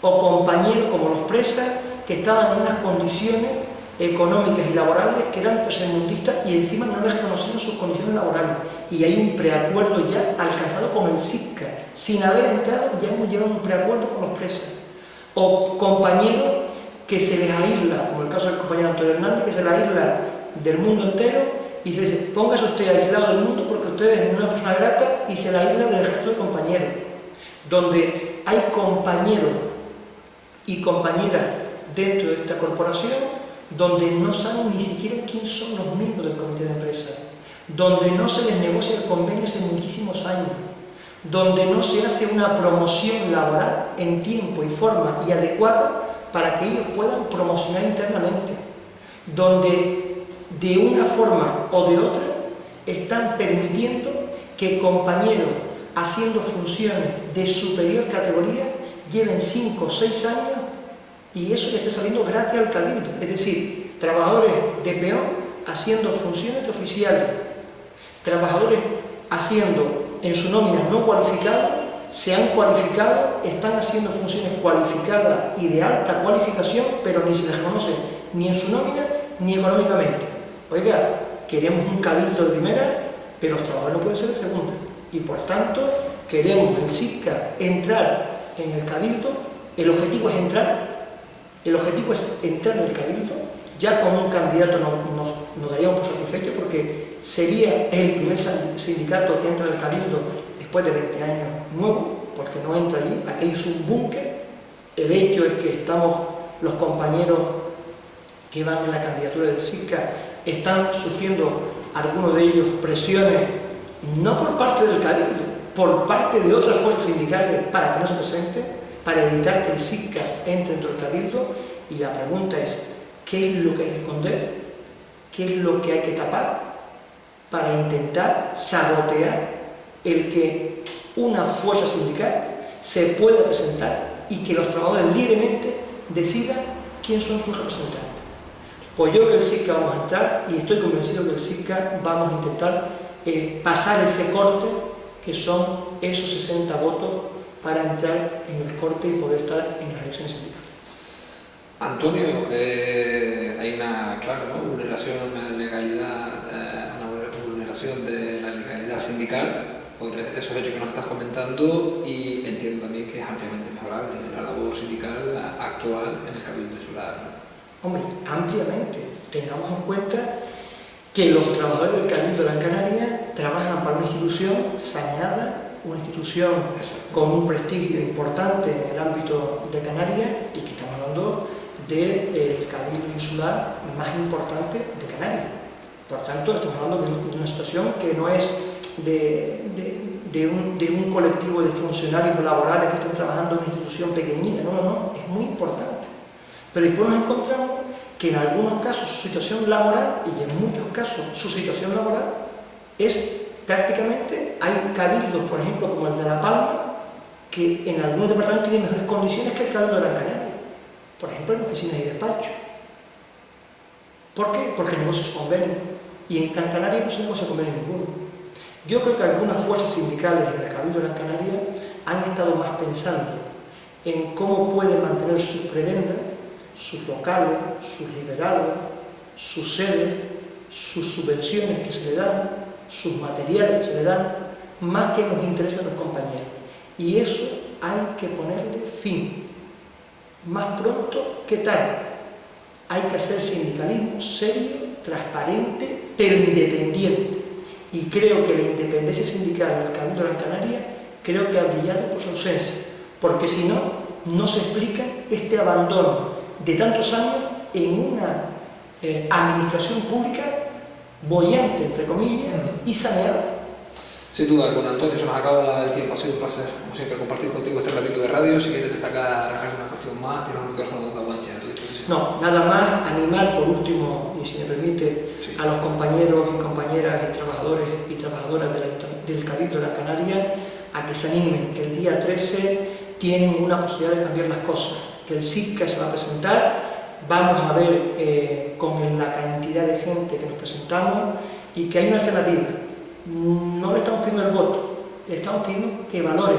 O compañeros como los presas, que estaban en unas condiciones económicas y laborales que eran tercermundistas y encima no les reconocieron sus condiciones laborales. Y hay un preacuerdo ya alcanzado con el SICCA. Sin haber entrado, ya hemos llegado a un preacuerdo con los presas. O compañeros que se les aísla, como el caso del compañero Antonio Hernández, que se les aísla del mundo entero y se dice, póngase usted aislado del mundo porque usted es una persona grata, y se la aísla del resto de compañeros. Donde hay compañeros y compañeras dentro de esta corporación donde no saben ni siquiera quién son los miembros del comité de empresa, donde no se les negocia el convenio hace muchísimos años, donde no se hace una promoción laboral en tiempo y forma y adecuada para que ellos puedan promocionar internamente, donde de una forma o de otra están permitiendo que compañeros haciendo funciones de superior categoría lleven 5 o 6 años y eso le está saliendo gratis al cabildo. Es decir, trabajadores de peón haciendo funciones de oficiales, trabajadores haciendo en su nómina no cualificado, se han cualificado, están haciendo funciones cualificadas y de alta cualificación, pero ni se les reconoce ni en su nómina ni económicamente. Oiga, queremos un cabildo de primera, pero los trabajadores no pueden ser de segunda. Y por tanto, queremos el SICCA entrar en el cabildo. El objetivo es entrar en el cabildo. Ya con un candidato nos daríamos por satisfechos porque sería el primer sindicato que entra en el cabildo después de 20 años nuevo, porque no entra allí, aquello es un búnker. El hecho es que estamos, los compañeros que van en la candidatura del SICCA están sufriendo, algunos de ellos, presiones, no por parte del cabildo, por parte de otras fuerzas sindicales para que no se presenten, para evitar que el SICCA entre dentro del cabildo. Y la pregunta es, ¿qué es lo que hay que esconder? ¿Qué es lo que hay que tapar para intentar sabotear el que una fuerza sindical se pueda presentar y que los trabajadores libremente decidan quién son sus representantes? Pues yo creo que el SICCA vamos a entrar y estoy convencido que el SICCA vamos a intentar pasar ese corte, que son esos 60 votos para entrar en el corte y poder estar en las elecciones sindicales. Antonio, hay una clara vulneración de la legalidad, una vulneración de la legalidad sindical por esos hechos que nos estás comentando, y entiendo también que es ampliamente mejorable la labor sindical actual en el Cabildo Insular, ¿no? Hombre, ampliamente. Tengamos en cuenta que los trabajadores del Cabildo de Gran Canaria trabajan para una institución saneada, una institución con un prestigio importante en el ámbito de Canarias, y que estamos hablando del Cabildo Insular más importante de Canarias. Por tanto, estamos hablando de una situación que no es de un colectivo de funcionarios laborales que están trabajando en una institución pequeñita, no, es muy importante. Pero después nos encontramos que en algunos casos su situación laboral, y en muchos casos su situación laboral, es prácticamente, hay cabildos, por ejemplo, como el de La Palma, que en algunos departamentos tienen mejores condiciones que el Cabildo de Gran Canaria. Por ejemplo, en oficinas y despachos. ¿Por qué? Porque negocios convenios. Y en Gran Canaria no se negocia convenio ninguno. Yo creo que algunas fuerzas sindicales en el Cabildo de Gran Canaria han estado más pensando en cómo pueden mantener sus prebendas, sus locales, sus liberados, sus sedes, sus subvenciones que se le dan, sus materiales que se le dan, más que nos interesa a los compañeros. Y eso hay que ponerle fin, más pronto que tarde. Hay que hacer sindicalismo serio, transparente, pero independiente. Y creo que la independencia sindical del Cabildo de Gran Canaria creo que ha brillado por su ausencia, porque si no, no se explica este abandono de tantos años en una administración pública boyante, entre comillas, y saneada. Sin duda alguna, Antonio, se nos acaba el tiempo. Ha sido un placer, como siempre, compartir contigo este ratito de radio. Si quieres destacar alguna cuestión más, tienes un micrófono de Onda Guanche a tu disposición. No, nada más animar por último, y si me permite, Sí. a los compañeros y compañeras y trabajadores y trabajadoras del Cabildo de la Canaria a que se animen, que el día 13 tienen una posibilidad de cambiar las cosas, que el SICA se va a presentar, vamos a ver con la cantidad de gente que nos presentamos y que hay una alternativa. No le estamos pidiendo el voto, le estamos pidiendo que valoren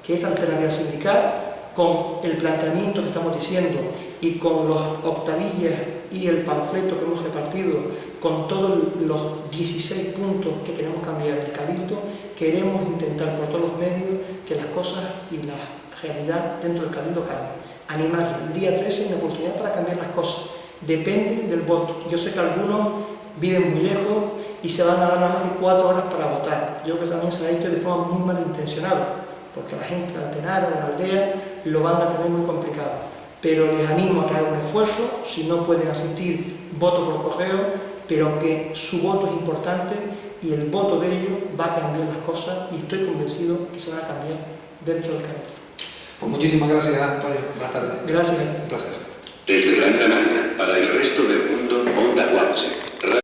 que esta alternativa sindical, con el planteamiento que estamos diciendo y con los octavillas y el panfleto que hemos repartido, con todos los 16 puntos que queremos cambiar en el Cabildo, queremos intentar por todos los medios que las cosas y la realidad dentro del Cabildo cambien. Animarles, el día 13 es una oportunidad para cambiar las cosas, depende del voto. Yo sé que algunos viven muy lejos y se van a dar nada más que 4 horas para votar. Yo creo que también se ha hecho de forma muy malintencionada, porque la gente de Altenara, de la aldea, lo van a tener muy complicado. Pero les animo a que hagan un esfuerzo, si no pueden asistir, voto por correo, pero que su voto es importante y el voto de ellos va a cambiar las cosas y estoy convencido que se van a cambiar dentro del Cabildo. Pues muchísimas gracias, Antonio. Buenas tardes. Gracias. Un placer. Desde Gran Canaria, para el resto del mundo, Onda Guanche.